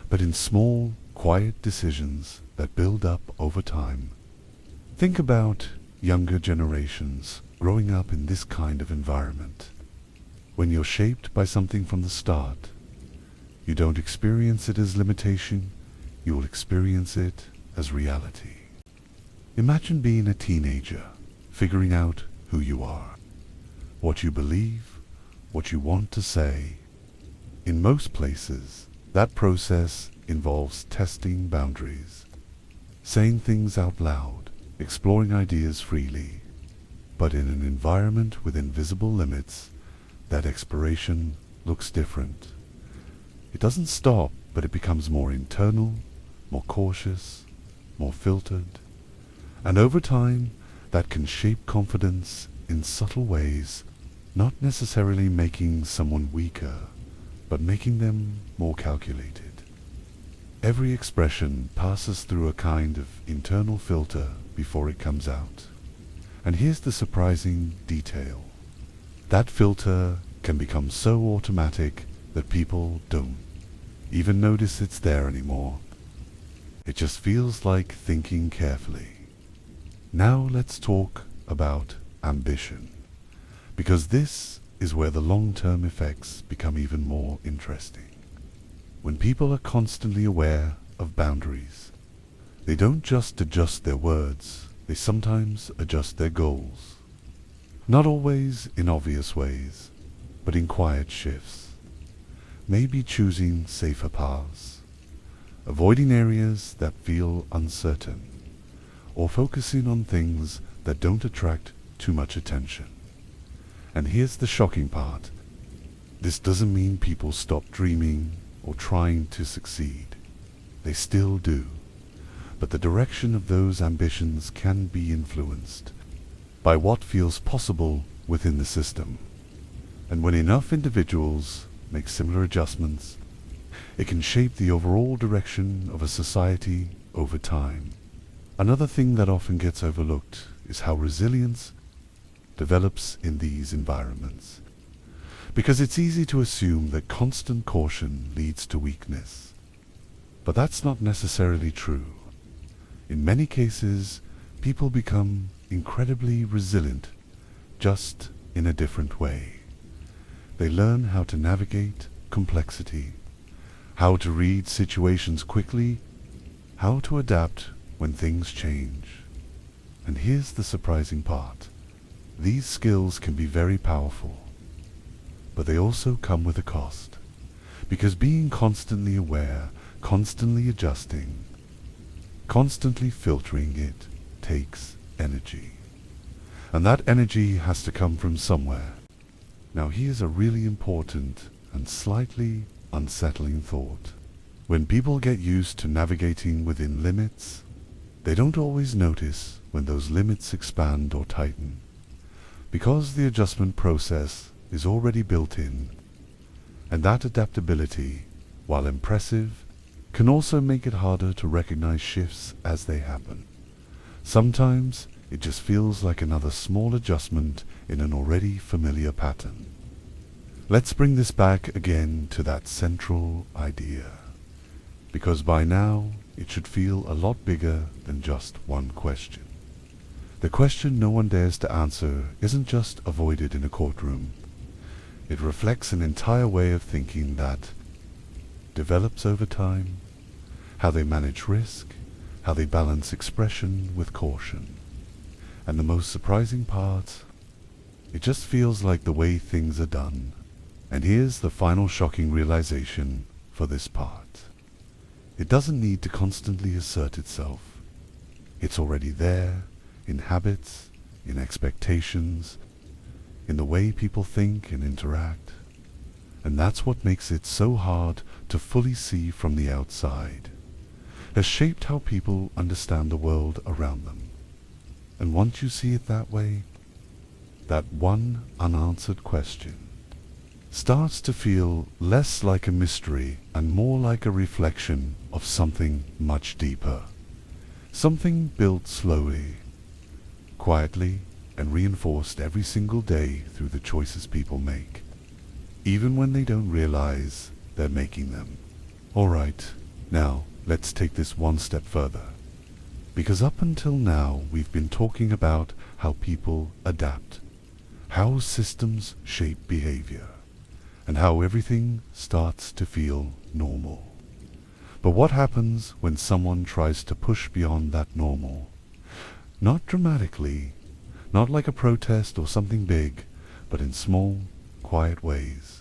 But in small, quiet decisions that build up over time. Think about younger generations growing up in this kind of environment. When you're shaped by something from the start, you don't experience it as limitation, you will experience it as reality. Imagine being a teenager, figuring out who you are, what you believe, what you want to say. In most places, that process involves testing boundaries, saying things out loud, exploring ideas freely. But in an environment with invisible limits, that exploration looks different. It doesn't stop, but it becomes more internal, more cautious, more filtered, and over time that can shape confidence in subtle ways, not necessarily making someone weaker, but making them more calculated. Every expression passes through a kind of internal filter before it comes out. And here's the surprising detail. That filter can become so automatic that people don't even notice it's there anymore. It just feels like thinking carefully. Now let's talk about ambition, because this is where the long-term effects become even more interesting. When people are constantly aware of boundaries, they don't just adjust their words, they sometimes adjust their goals. Not always in obvious ways, but in quiet shifts. Maybe choosing safer paths, avoiding areas that feel uncertain, or focusing on things that don't attract too much attention. And here's the shocking part. This doesn't mean people stop dreaming or trying to succeed. They still do. But the direction of those ambitions can be influenced by what feels possible within the system. And when enough individuals make similar adjustments, it can shape the overall direction of a society over time. Another thing that often gets overlooked is how resilience develops in these environments. Because it's easy to assume that constant caution leads to weakness. But that's not necessarily true. In many cases, people become incredibly resilient, just in a different way. They learn how to navigate complexity, how to read situations quickly, how to adapt when things change. And here's the surprising part. These skills can be very powerful, but they also come with a cost. Because being constantly aware, constantly adjusting, constantly filtering it takes energy. And that energy has to come from somewhere. Now here's a really important and slightly unsettling thought. When people get used to navigating within limits, they don't always notice when those limits expand or tighten. Because the adjustment process is already built in, and that adaptability, while impressive, can also make it harder to recognize shifts as they happen. Sometimes it just feels like another small adjustment in an already familiar pattern. Let's bring this back again to that central idea, because by now it should feel a lot bigger than just one question. The question no one dares to answer isn't just avoided in a courtroom. It reflects an entire way of thinking that develops over time, how they manage risk, how they balance expression with caution. And the most surprising part, it just feels like the way things are done. And here's the final shocking realization for this part. It doesn't need to constantly assert itself. It's already there, in habits, in expectations, in the way people think and interact. And that's what makes it so hard to fully see from the outside. Has shaped how people understand the world around them. And once you see it that way, that one unanswered question starts to feel less like a mystery and more like a reflection of something much deeper. Something built slowly, quietly, and reinforced every single day through the choices people make, even when they don't realize they're making them. Alright, now let's take this one step further. Because up until now we've been talking about how people adapt, how systems shape behavior, and how everything starts to feel normal. But what happens when someone tries to push beyond that normal? Not dramatically, not like a protest or something big, but in small, quiet ways.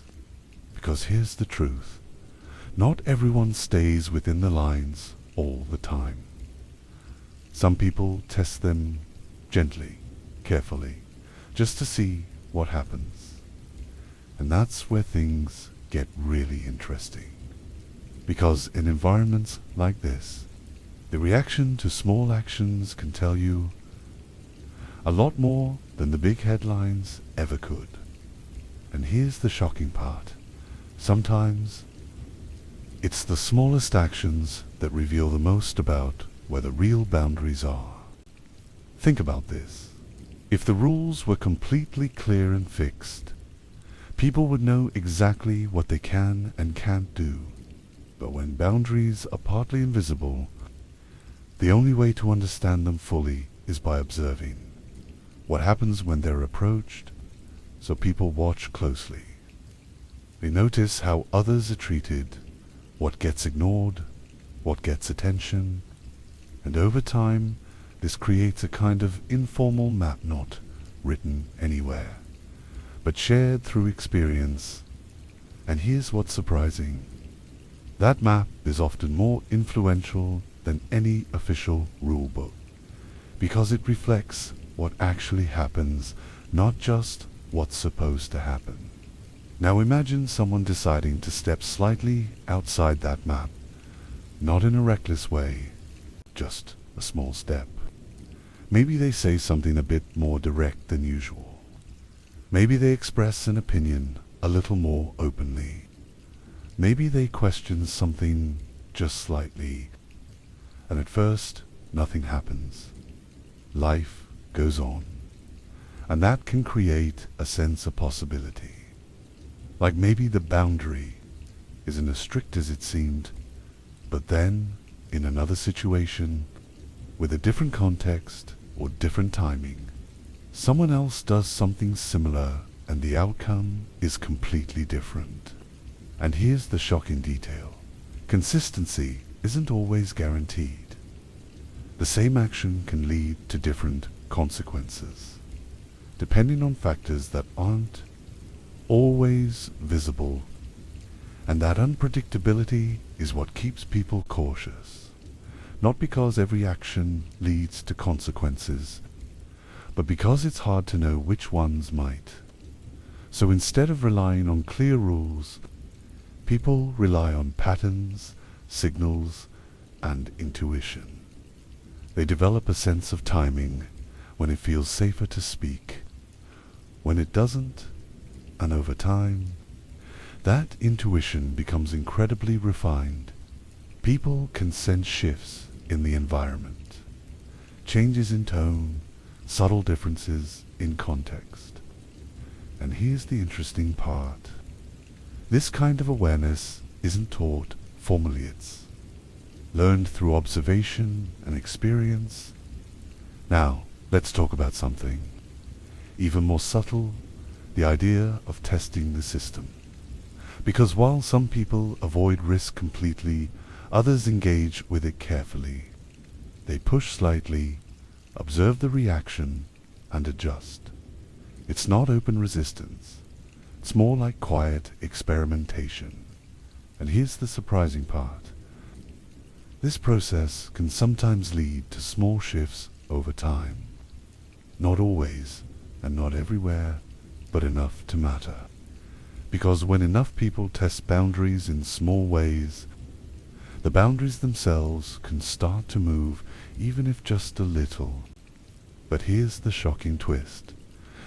Because here's the truth. Not everyone stays within the lines all the time. Some people test them gently, carefully, just to see what happens. And that's where things get really interesting. Because in environments like this, the reaction to small actions can tell you a lot more than the big headlines ever could. And here's the shocking part. Sometimes it's the smallest actions that reveal the most about where the real boundaries are. Think about this. If the rules were completely clear and fixed, people would know exactly what they can and can't do. But when boundaries are partly invisible, the only way to understand them fully is by observing what happens when they're approached, so people watch closely. They notice how others are treated, what gets ignored, what gets attention, and over time this creates a kind of informal map not written anywhere, but shared through experience. And here's what's surprising. That map is often more influential than any official rule book, because it reflects what actually happens, not just what's supposed to happen. Now imagine someone deciding to step slightly outside that map, not in a reckless way, just a small step. Maybe they say something a bit more direct than usual. Maybe they express an opinion a little more openly. Maybe they question something just slightly, and at first nothing happens. Life goes on, and that can create a sense of possibility. Like maybe the boundary isn't as strict as it seemed, but then, in another situation, with a different context or different timing, someone else does something similar and the outcome is completely different. And here's the shocking detail. Consistency isn't always guaranteed. The same action can lead to different consequences, depending on factors that aren't always visible. And that unpredictability is what keeps people cautious. Not because every action leads to consequences, but because it's hard to know which ones might. So instead of relying on clear rules, people rely on patterns, signals, and intuition. They develop a sense of timing when it feels safer to speak, when it doesn't, and over time, that intuition becomes incredibly refined. People can sense shifts in the environment, changes in tone, subtle differences in context. And here's the interesting part. This kind of awareness isn't taught formally, it's learned through observation and experience. Now, Let's talk about something even more subtle, the idea of testing the system. Because while some people avoid risk completely, others engage with it carefully. They push slightly, observe the reaction, and adjust. It's not open resistance. It's more like quiet experimentation. And here's the surprising part. This process can sometimes lead to small shifts over time. Not always, and not everywhere, but enough to matter. Because when enough people test boundaries in small ways, the boundaries themselves can start to move, even if just a little. But here's the shocking twist.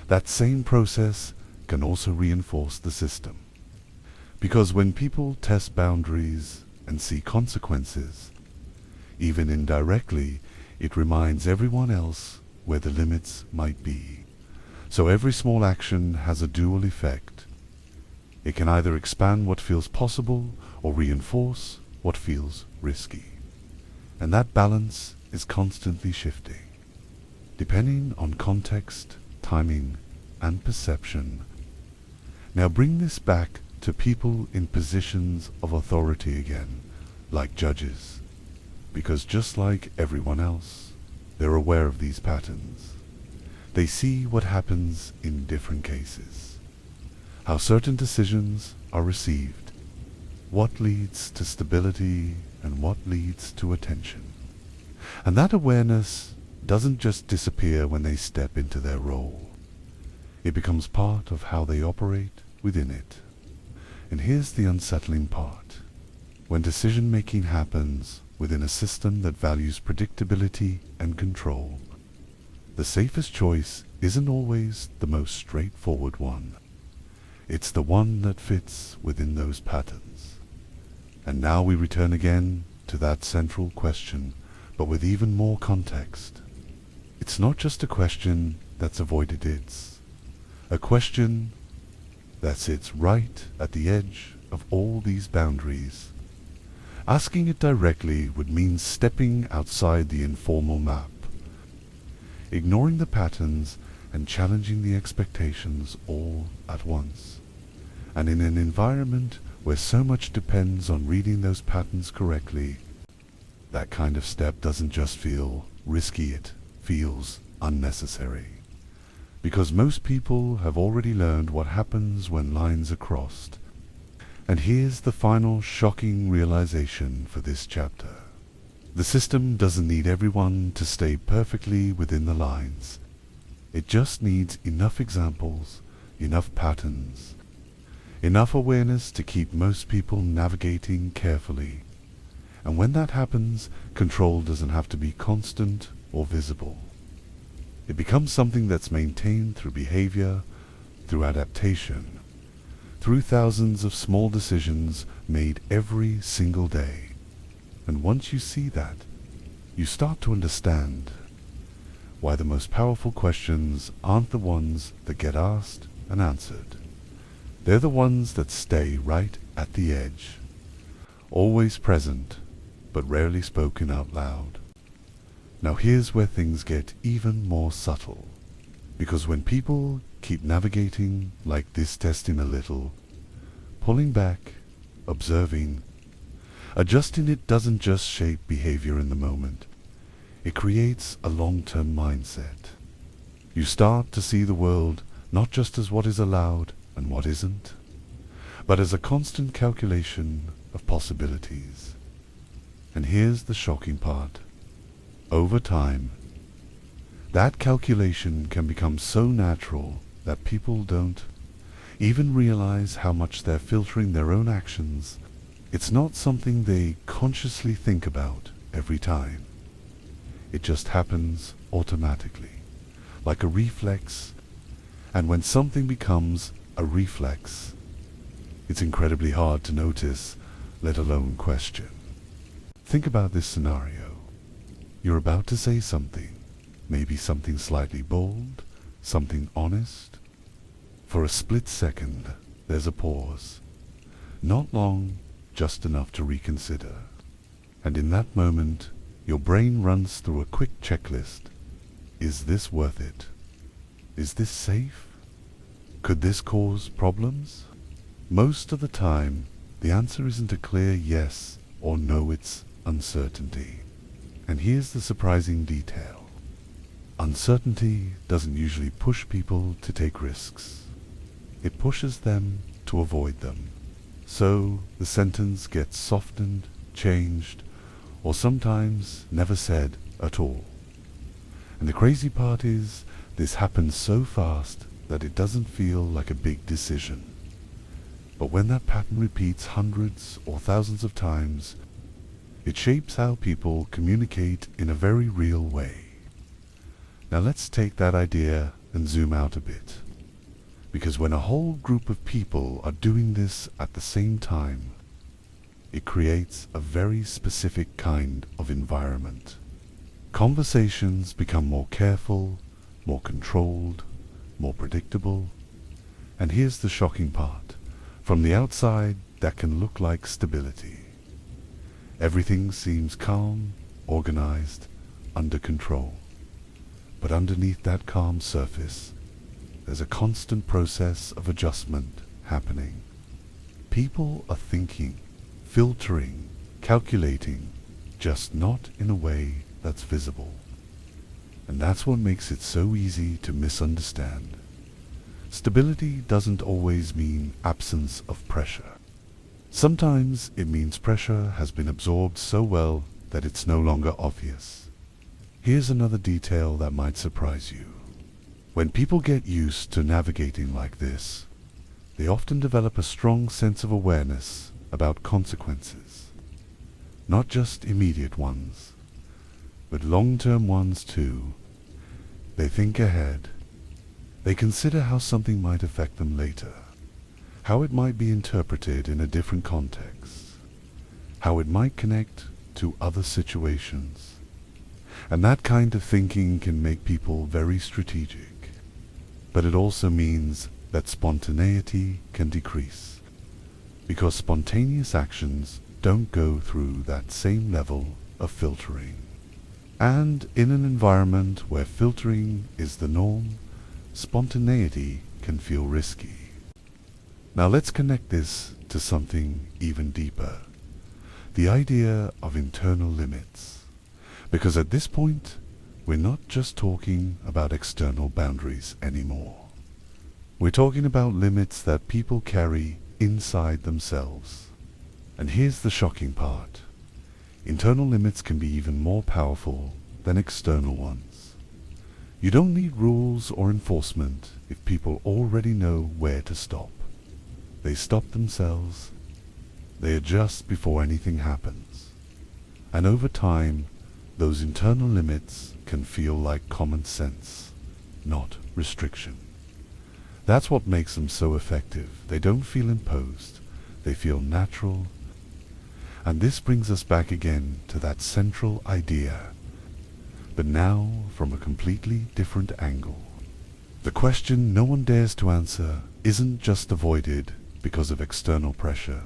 That same process can also reinforce the system. Because when people test boundaries and see consequences, even indirectly, it reminds everyone else where the limits might be. So every small action has a dual effect. It can either expand what feels possible or reinforce what feels risky. And that balance is constantly shifting, depending on context, timing, and perception. Now bring this back to people in positions of authority again, like judges, because just like everyone else, they're aware of these patterns. They see what happens in different cases, how certain decisions are received, what leads to stability and what leads to attention. And that awareness doesn't just disappear when they step into their role. It becomes part of how they operate within it. And here's the unsettling part. When decision-making happens within a system that values predictability and control, the safest choice isn't always the most straightforward one. It's the one that fits within those patterns. And now we return again to that central question, but with even more context. It's not just a question that's avoided, it's a question that sits right at the edge of all these boundaries. Asking it directly would mean stepping outside the informal map, ignoring the patterns and challenging the expectations all at once. And in an environment where so much depends on reading those patterns correctly, that kind of step doesn't just feel risky, it feels unnecessary. Because most people have already learned what happens when lines are crossed. And here's the final shocking realization for this chapter. The system doesn't need everyone to stay perfectly within the lines. It just needs enough examples, enough patterns, enough awareness to keep most people navigating carefully. And when that happens, control doesn't have to be constant or visible. It becomes something that's maintained through behavior, through adaptation, through thousands of small decisions made every single day. And once you see that, you start to understand why the most powerful questions aren't the ones that get asked and answered. They're the ones that stay right at the edge, always present, but rarely spoken out loud. Now here's where things get even more subtle, because when people keep navigating like this, testing a little, pulling back, observing, adjusting, it doesn't just shape behavior in the moment. It creates a long-term mindset. You start to see the world not just as what is allowed and what isn't, but as a constant calculation of possibilities. And here's the shocking part. Over time, that calculation can become so natural that people don't even realize how much they're filtering their own actions. It's not something they consciously think about every time. It just happens automatically, like a reflex. And when something becomes a reflex, it's incredibly hard to notice, let alone question. Think about this scenario. You're about to say something, maybe something slightly bold, something honest. For a split second, there's a pause. Not long, just enough to reconsider. And in that moment, your brain runs through a quick checklist. is this worth it? Is this safe? Could this cause problems? Most of the time, the answer isn't a clear yes or no, it's uncertainty. And here's the surprising detail. Uncertainty doesn't usually push people to take risks. It pushes them to avoid them. So the sentence gets softened, changed, or sometimes never said at all. And the crazy part is, this happens so fast that it doesn't feel like a big decision. But when that pattern repeats hundreds or thousands of times, it shapes how people communicate in a very real way. Now let's take that idea and zoom out a bit. Because when a whole group of people are doing this at the same time, it creates a very specific kind of environment. Conversations become more careful, more controlled, more predictable. And here's the shocking part. From the outside, that can look like stability. Everything seems calm, organized, under control. But underneath that calm surface, there's a constant process of adjustment happening. People are thinking, filtering, calculating, just not in a way that's visible. And that's what makes it so easy to misunderstand. Stability doesn't always mean absence of pressure. Sometimes it means pressure has been absorbed so well that it's no longer obvious. Here's another detail that might surprise you. When people get used to navigating like this, they often develop a strong sense of awareness about consequences. Not just immediate ones, but long-term ones too. They think ahead. They consider how something might affect them later, how it might be interpreted in a different context, how it might connect to other situations. And that kind of thinking can make people very strategic. But it also means that spontaneity can decrease, because spontaneous actions don't go through that same level of filtering. And in an environment where filtering is the norm, spontaneity can feel risky. Now let's connect this to something even deeper, the idea of internal limits. Because at this point, we're not just talking about external boundaries anymore. We're talking about limits that people carry inside themselves. And here's the shocking part. Internal limits can be even more powerful than external ones. You don't need rules or enforcement if people already know where to stop. They stop themselves. They adjust before anything happens. And over time, those internal limits can feel like common sense, not restriction. That's what makes them so effective. They don't feel imposed. They feel natural. And this brings us back again to that central idea, but now from a completely different angle. The question no one dares to answer isn't just avoided because of external pressure.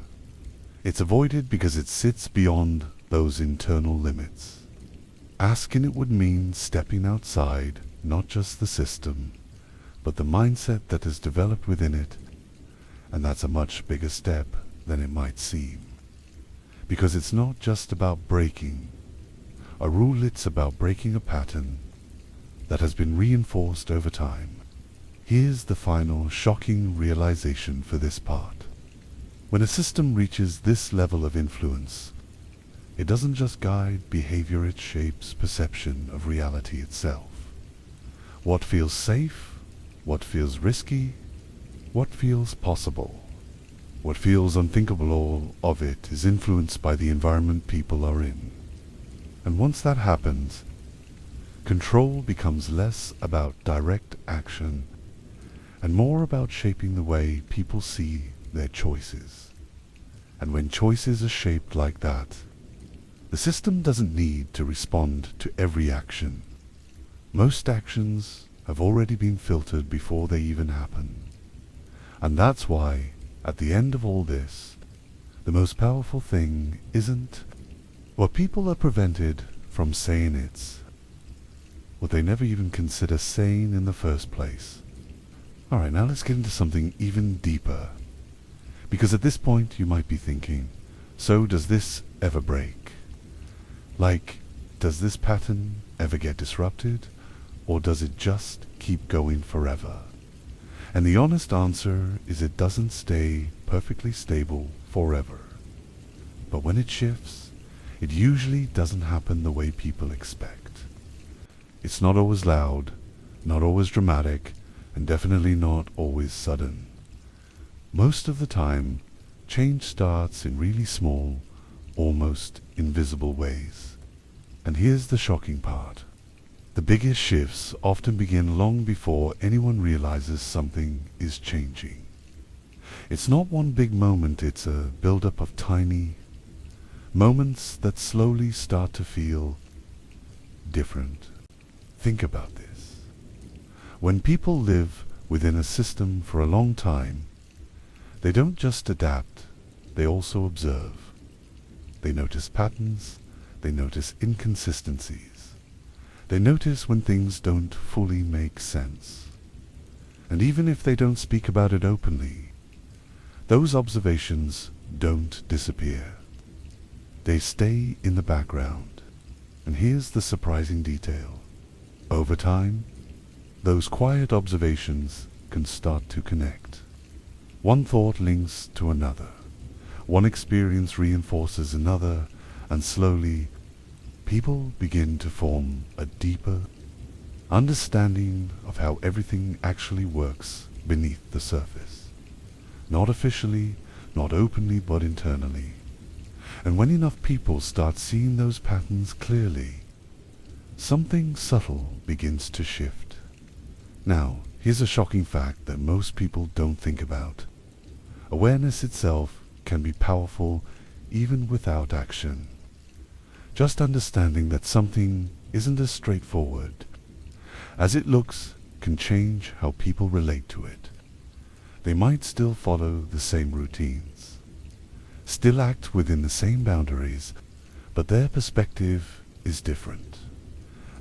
It's avoided because it sits beyond those internal limits. Asking it would mean stepping outside not just the system, but the mindset that is developed within it, and that's a much bigger step than it might seem. Because it's not just about breaking a rule, it's about breaking a pattern that has been reinforced over time. Here's the final shocking realization for this part. When a system reaches this level of influence, it doesn't just guide behavior, it shapes perception of reality itself. What feels safe, what feels risky, what feels possible. What feels unthinkable, all of it is influenced by the environment people are in. And once that happens, control becomes less about direct action and more about shaping the way people see their choices. And when choices are shaped like that, the system doesn't need to respond to every action. Most actions have already been filtered before they even happen. And that's why, at the end of all this, the most powerful thing isn't what people are prevented from saying, it's what they never even consider saying in the first place. Alright, now let's get into something even deeper. Because at this point you might be thinking, so does this ever break? Like, does this pattern ever get disrupted? Or does it just keep going forever? And the honest answer is it doesn't stay perfectly stable forever. But when it shifts, it usually doesn't happen the way people expect. It's not always loud, not always dramatic, and definitely not always sudden. Most of the time, change starts in really small, almost invisible ways. And here's the shocking part. The biggest shifts often begin long before anyone realizes something is changing. It's not one big moment, it's a build-up of tiny moments that slowly start to feel different. Think about this. When people live within a system for a long time, they don't just adapt, they also observe. They notice patterns, they notice inconsistencies. They notice when things don't fully make sense. And even if they don't speak about it openly, those observations don't disappear. They stay in the background. And here's the surprising detail. Over time, those quiet observations can start to connect. One thought links to another. One experience reinforces another, and slowly, people begin to form a deeper understanding of how everything actually works beneath the surface. Not officially, not openly, but internally. And when enough people start seeing those patterns clearly, something subtle begins to shift. Now, here's a shocking fact that most people don't think about. Awareness itself can be powerful even without action. Just understanding that something isn't as straightforward as it looks can change how people relate to it. They might still follow the same routines, still act within the same boundaries, but their perspective is different.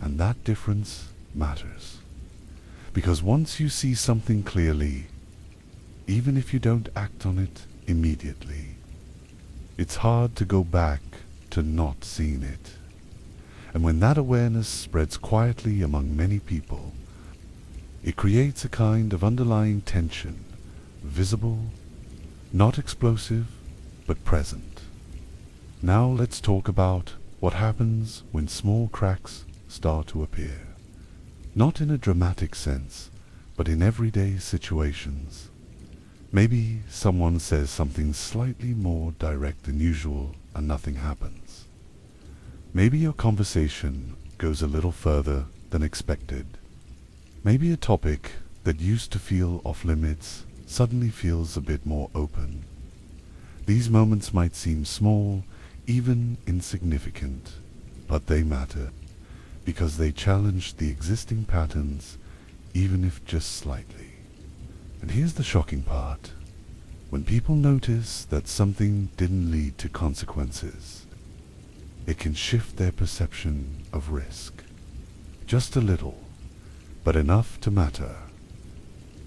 And that difference matters. Because once you see something clearly, even if you don't act on it immediately, it's hard to go back to not seeing it. And when that awareness spreads quietly among many people, it creates a kind of underlying tension, visible, not explosive, but present. Now let's talk about what happens when small cracks start to appear. Not in a dramatic sense, but in everyday situations. Maybe someone says something slightly more direct than usual and nothing happens. Maybe your conversation goes a little further than expected. Maybe a topic that used to feel off limits suddenly feels a bit more open. These moments might seem small, even insignificant, but they matter because they challenge the existing patterns, even if just slightly. And here's the shocking part. When people notice that something didn't lead to consequences, it can shift their perception of risk. Just a little, but enough to matter.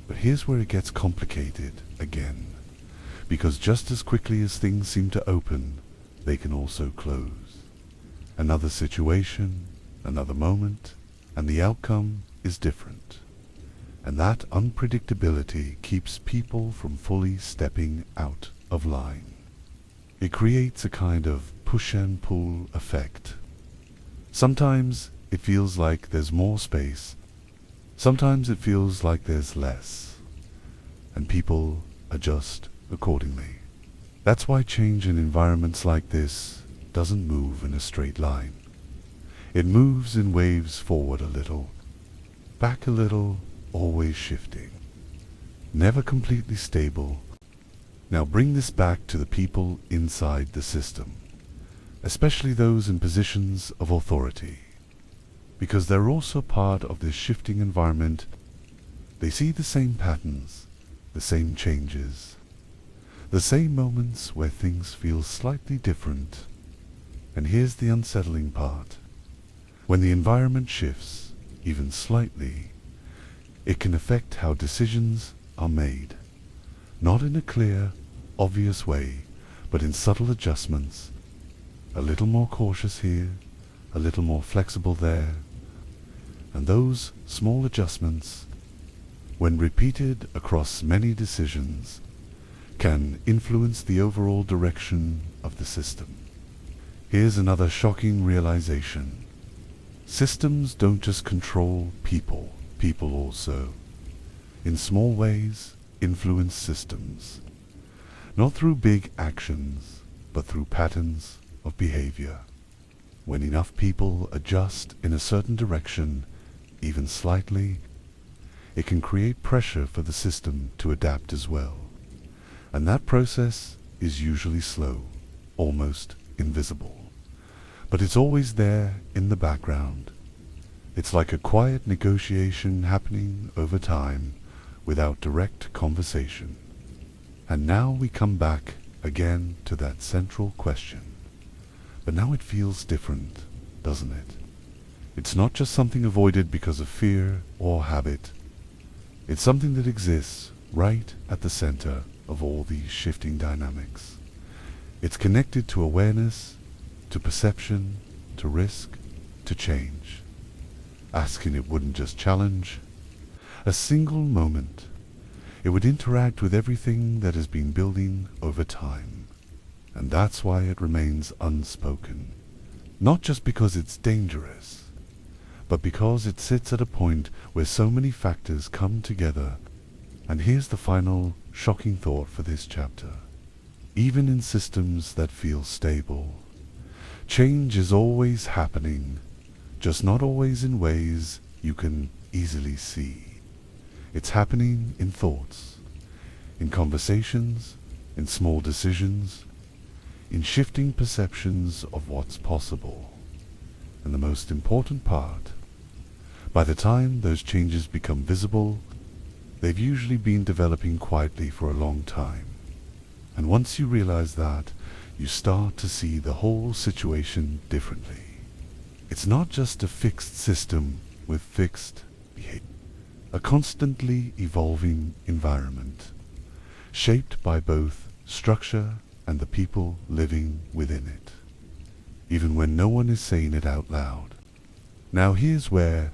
But here's where it gets complicated again, because just as quickly as things seem to open, they can also close. Another situation, another moment, and the outcome is different. And that unpredictability keeps people from fully stepping out of line. It creates a kind of push and pull effect. Sometimes it feels like there's more space, sometimes it feels like there's less, and people adjust accordingly. That's why change in environments like this doesn't move in a straight line. It moves in waves, forward a little, back a little, always shifting, never completely stable. Now bring this back to the people inside the system, especially those in positions of authority, because they're also part of this shifting environment. They see the same patterns, the same changes, the same moments where things feel slightly different. And here's the unsettling part. When the environment shifts, even slightly, it can affect how decisions are made. Not in a clear, obvious way, but in subtle adjustments. A little more cautious here, a little more flexible there. And those small adjustments, when repeated across many decisions, can influence the overall direction of the system. Here's another shocking realization. Systems don't just control people, people also, in small ways, influence systems. Not through big actions, but through patterns of behavior. When enough people adjust in a certain direction, even slightly, it can create pressure for the system to adapt as well. And that process is usually slow, almost invisible. But it's always there in the background. It's like a quiet negotiation happening over time without direct conversation. And now we come back again to that central question. But now it feels different, doesn't it? It's not just something avoided because of fear or habit. It's something that exists right at the center of all these shifting dynamics. It's connected to awareness, to perception, to risk, to change. Asking it wouldn't just challenge a single moment. It would interact with everything that has been building over time. And that's why it remains unspoken. Not just because it's dangerous, but because it sits at a point where so many factors come together. And here's the final shocking thought for this chapter. Even in systems that feel stable, change is always happening, just not always in ways you can easily see. It's happening in thoughts, in conversations, in small decisions, in shifting perceptions of what's possible. And the most important part, by the time those changes become visible, they've usually been developing quietly for a long time. And once you realize that, you start to see the whole situation differently. It's not just a fixed system with fixed behavior. A constantly evolving environment, shaped by both structure and the people living within it, even when no one is saying it out loud. Now here's where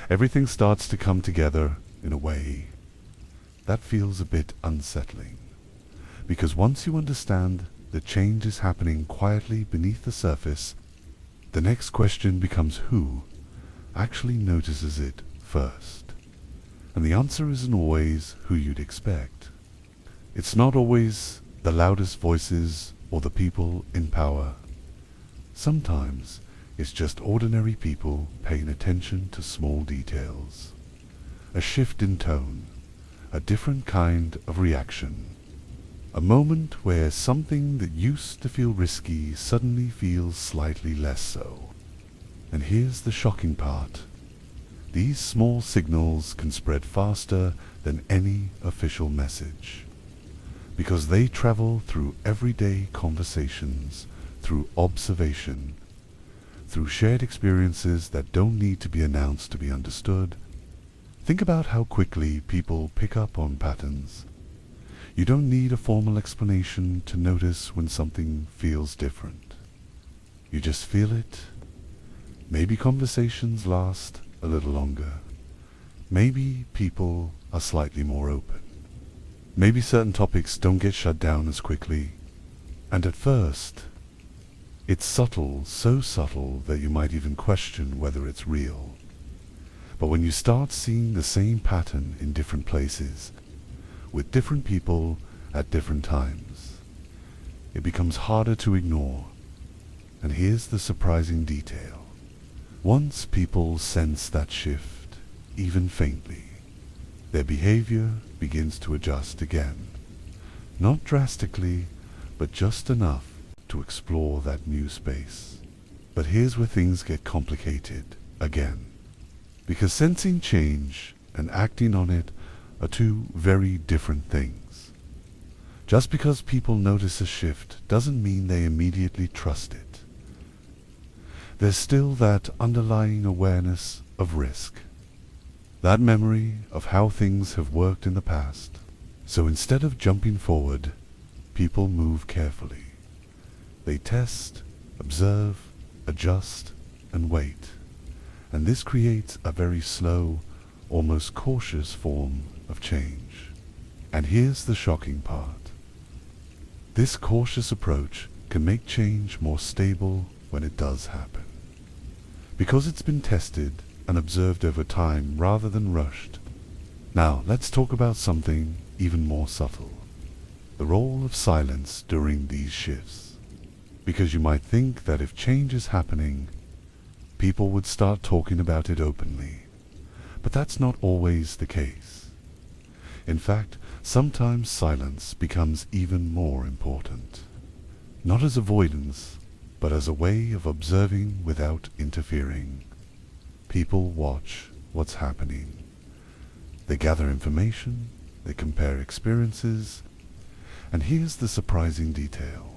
everything starts to come together in a way that feels a bit unsettling. Because once you understand that change is happening quietly beneath the surface, the next question becomes who actually notices it first. And the answer isn't always who you'd expect. It's not always the loudest voices or the people in power. Sometimes it's just ordinary people paying attention to small details. A shift in tone, a different kind of reaction. A moment where something that used to feel risky suddenly feels slightly less so. And here's the shocking part. These small signals can spread faster than any official message, because they travel through everyday conversations, through observation, through shared experiences that don't need to be announced to be understood. Think about how quickly people pick up on patterns. You don't need a formal explanation to notice when something feels different. You just feel it. Maybe conversations last a little longer. Maybe people are slightly more open. Maybe certain topics don't get shut down as quickly. And at first, it's subtle, so subtle that you might even question whether it's real. But when you start seeing the same pattern in different places, with different people at different times, it becomes harder to ignore. And here's the surprising detail. Once people sense that shift, even faintly, their behavior begins to adjust again. Not drastically, but just enough to explore that new space. But here's where things get complicated again. Because sensing change and acting on it are two very different things. Just because people notice a shift doesn't mean they immediately trust it. There's still that underlying awareness of risk, that memory of how things have worked in the past. So instead of jumping forward, people move carefully. They test, observe, adjust, and wait. And this creates a very slow, almost cautious form of change. And here's the shocking part. This cautious approach can make change more stable when it does happen, because it's been tested and observed over time rather than rushed. Now, let's talk about something even more subtle. The role of silence during these shifts. Because you might think that if change is happening, people would start talking about it openly. But that's not always the case. In fact, sometimes silence becomes even more important. Not as avoidance, but as a way of observing without interfering. People watch what's happening. They gather information, they compare experiences, and here's the surprising detail.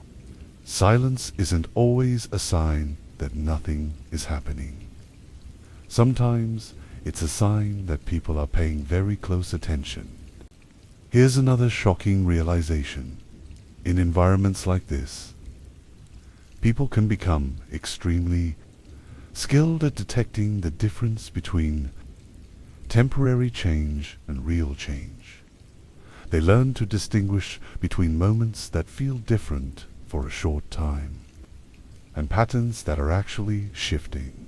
Silence isn't always a sign that nothing is happening. Sometimes it's a sign that people are paying very close attention. Here's another shocking realization. In environments like this, people can become extremely skilled at detecting the difference between temporary change and real change. They learn to distinguish between moments that feel different for a short time and patterns that are actually shifting.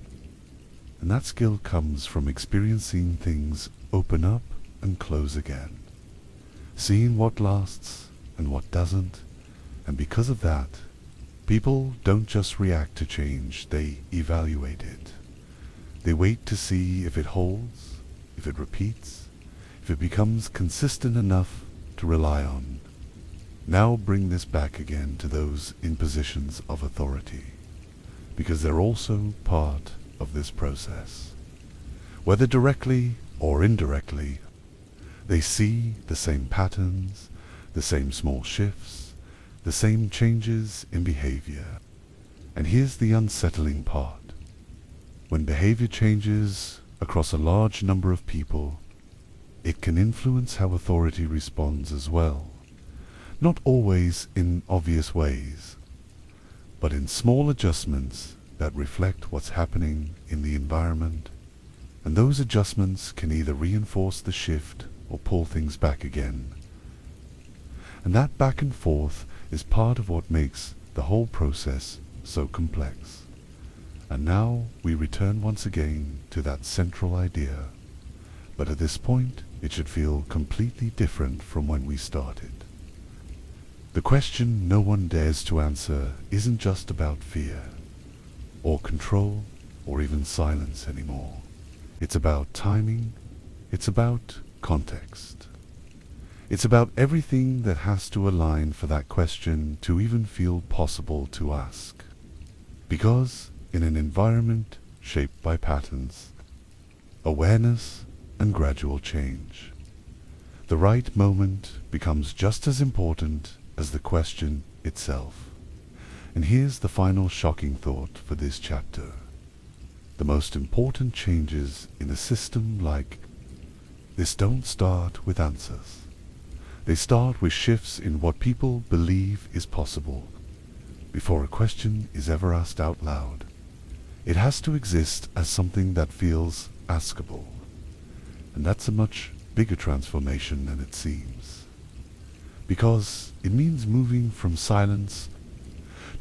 And that skill comes from experiencing things open up and close again, seeing what lasts and what doesn't, and because of that, people don't just react to change, they evaluate it. They wait to see if it holds, if it repeats, if it becomes consistent enough to rely on. Now bring this back again to those in positions of authority, because they're also part of this process. Whether directly or indirectly, they see the same patterns, the same small shifts, the same changes in behavior. And here's the unsettling part. When behavior changes across a large number of people, it can influence how authority responds as well. Not always in obvious ways, but in small adjustments that reflect what's happening in the environment. And those adjustments can either reinforce the shift or pull things back again. And that back and forth is part of what makes the whole process so complex. And now we return once again to that central idea. But at this point, it should feel completely different from when we started. The question no one dares to answer isn't just about fear, or control, or even silence anymore. It's about timing, it's about context. It's about everything that has to align for that question to even feel possible to ask. Because in an environment shaped by patterns, awareness, and gradual change, the right moment becomes just as important as the question itself. And here's the final shocking thought for this chapter. The most important changes in a system like this don't start with answers. They start with shifts in what people believe is possible before a question is ever asked out loud. It has to exist as something that feels askable. And that's a much bigger transformation than it seems. Because it means moving from silence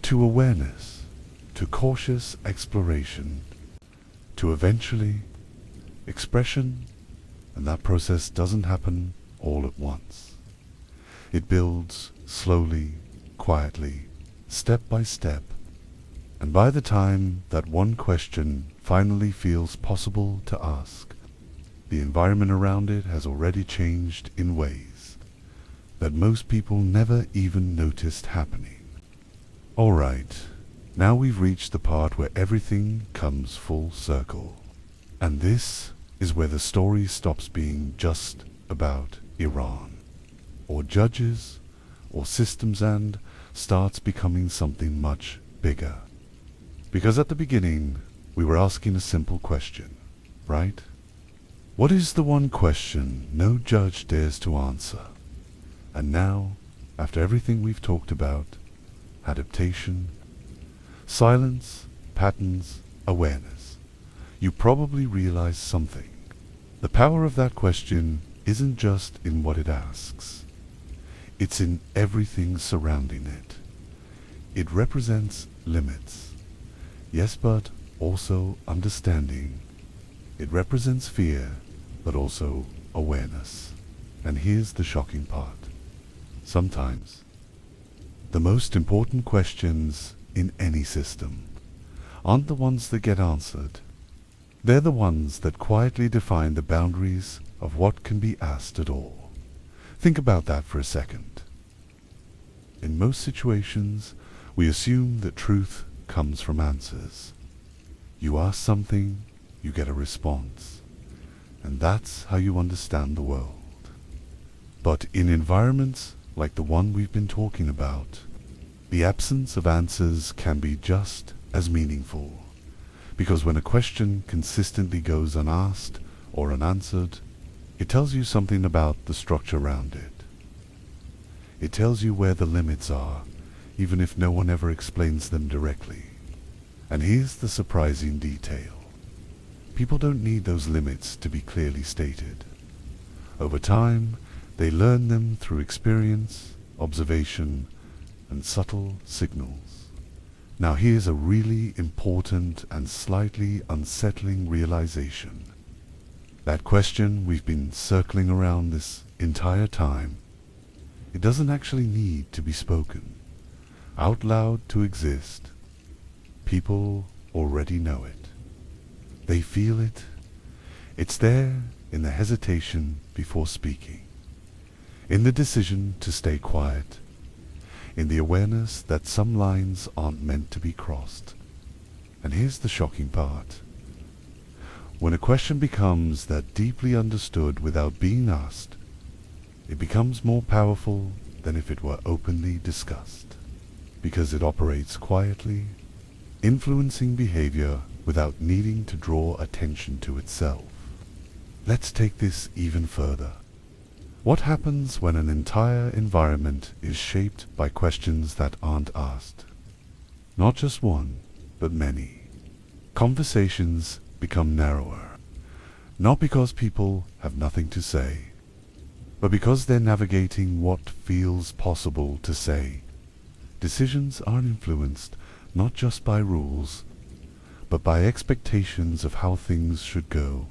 to awareness, to cautious exploration, to eventually expression, and that process doesn't happen all at once. It builds slowly, quietly, step by step, and by the time that one question finally feels possible to ask, the environment around it has already changed in ways that most people never even noticed happening. All right, now we've reached the part where everything comes full circle. And this is where the story stops being just about Iran, or judges, or systems, and starts becoming something much bigger. Because at the beginning, we were asking a simple question. right? What is the one question no judge dares to answer? And now, after everything we've talked about, adaptation, silence, patterns, awareness, you probably realize something. The power of that question isn't just in what it asks. It's in everything surrounding it. It represents limits. Yes, but also understanding. It represents fear, but also awareness. And here's the shocking part. Sometimes, the most important questions in any system aren't the ones that get answered. They're the ones that quietly define the boundaries of what can be asked at all. Think about that for a second. In most situations, we assume that truth comes from answers. You ask something, you get a response, and that's how you understand the world. But in environments like the one we've been talking about, the absence of answers can be just as meaningful, because when a question consistently goes unasked or unanswered, it tells you something about the structure around it. It tells you where the limits are, even if no one ever explains them directly. And here's the surprising detail. People don't need those limits to be clearly stated. Over time, they learn them through experience, observation, and subtle signals. Now here's a really important and slightly unsettling realization. That question we've been circling around this entire time, it doesn't actually need to be spoken out loud to exist. People already know it. They feel it. It's there in the hesitation before speaking, in the decision to stay quiet, in the awareness that some lines aren't meant to be crossed. And here's the shocking part. When a question becomes that deeply understood without being asked, it becomes more powerful than if it were openly discussed, because it operates quietly, influencing behavior without needing to draw attention to itself. Let's take this even further. What happens when an entire environment is shaped by questions that aren't asked? Not just one, but many. Conversations become narrower, not because people have nothing to say, but because they're navigating what feels possible to say. Decisions are influenced not just by rules, but by expectations of how things should go,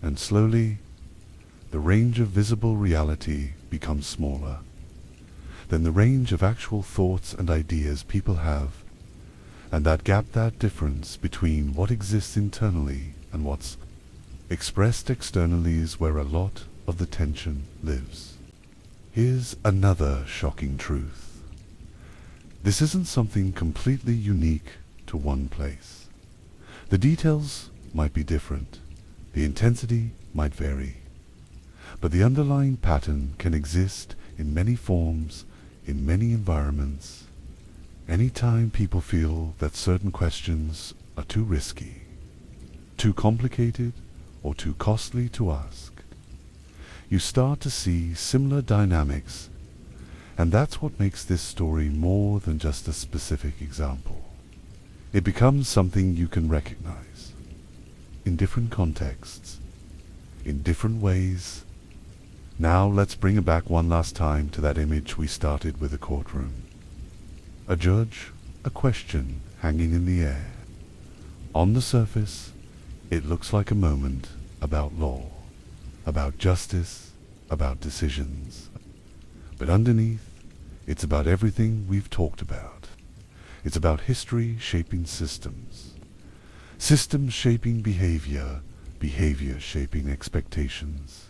and slowly, the range of visible reality becomes smaller. Then the range of actual thoughts and ideas people have, and that gap, that difference between what exists internally and what's expressed externally is where a lot of the tension lives. Here's another shocking truth. This isn't something completely unique to one place. The details might be different, the intensity might vary, but the underlying pattern can exist in many forms, in many environments. Anytime people feel that certain questions are too risky, too complicated, or too costly to ask, you start to see similar dynamics, and that's what makes this story more than just a specific example. It becomes something you can recognize in different contexts, in different ways. Now let's bring it back one last time to that image we started with, a courtroom. A judge, a question hanging in the air. On the surface, it looks like a moment about law, about justice, about decisions. But underneath, it's about everything we've talked about. It's about history shaping systems, systems shaping behavior, behavior shaping expectations,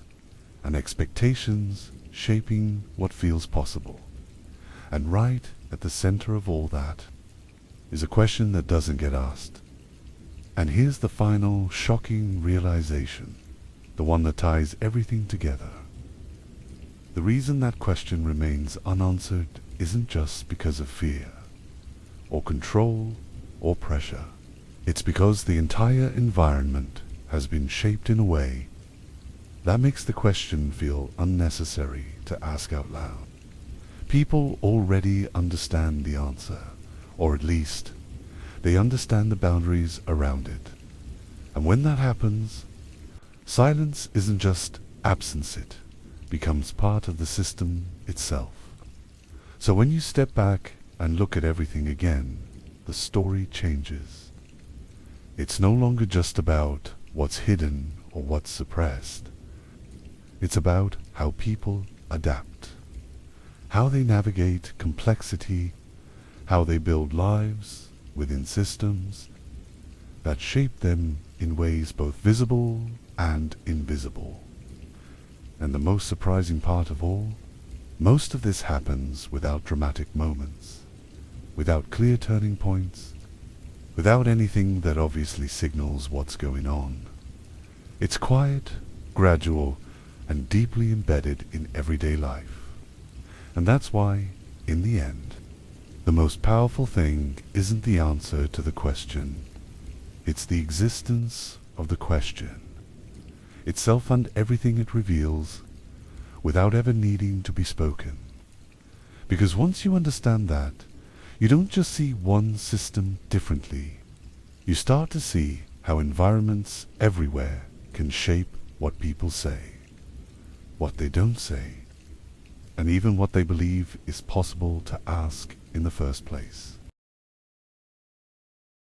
and expectations shaping what feels possible. And right at the center of all that is a question that doesn't get asked. And here's the final shocking realization, the one that ties everything together. The reason that question remains unanswered isn't just because of fear, or control, or pressure. It's because the entire environment has been shaped in a way that makes the question feel unnecessary to ask out loud. People already understand the answer, or at least they understand the boundaries around it. And when that happens, silence isn't just absence, it becomes part of the system itself. So when you step back and look at everything again, the story changes. It's no longer just about what's hidden or what's suppressed. It's about how people adapt, how they navigate complexity, how they build lives within systems that shape them in ways both visible and invisible. And the most surprising part of all, most of this happens without dramatic moments, without clear turning points, without anything that obviously signals what's going on. It's quiet, gradual, and deeply embedded in everyday life. And that's why, in the end, the most powerful thing isn't the answer to the question, it's the existence of the question itself and everything it reveals, without ever needing to be spoken. Because once you understand that, you don't just see one system differently, you start to see how environments everywhere can shape what people say, what they don't say, and even what they believe is possible to ask in the first place.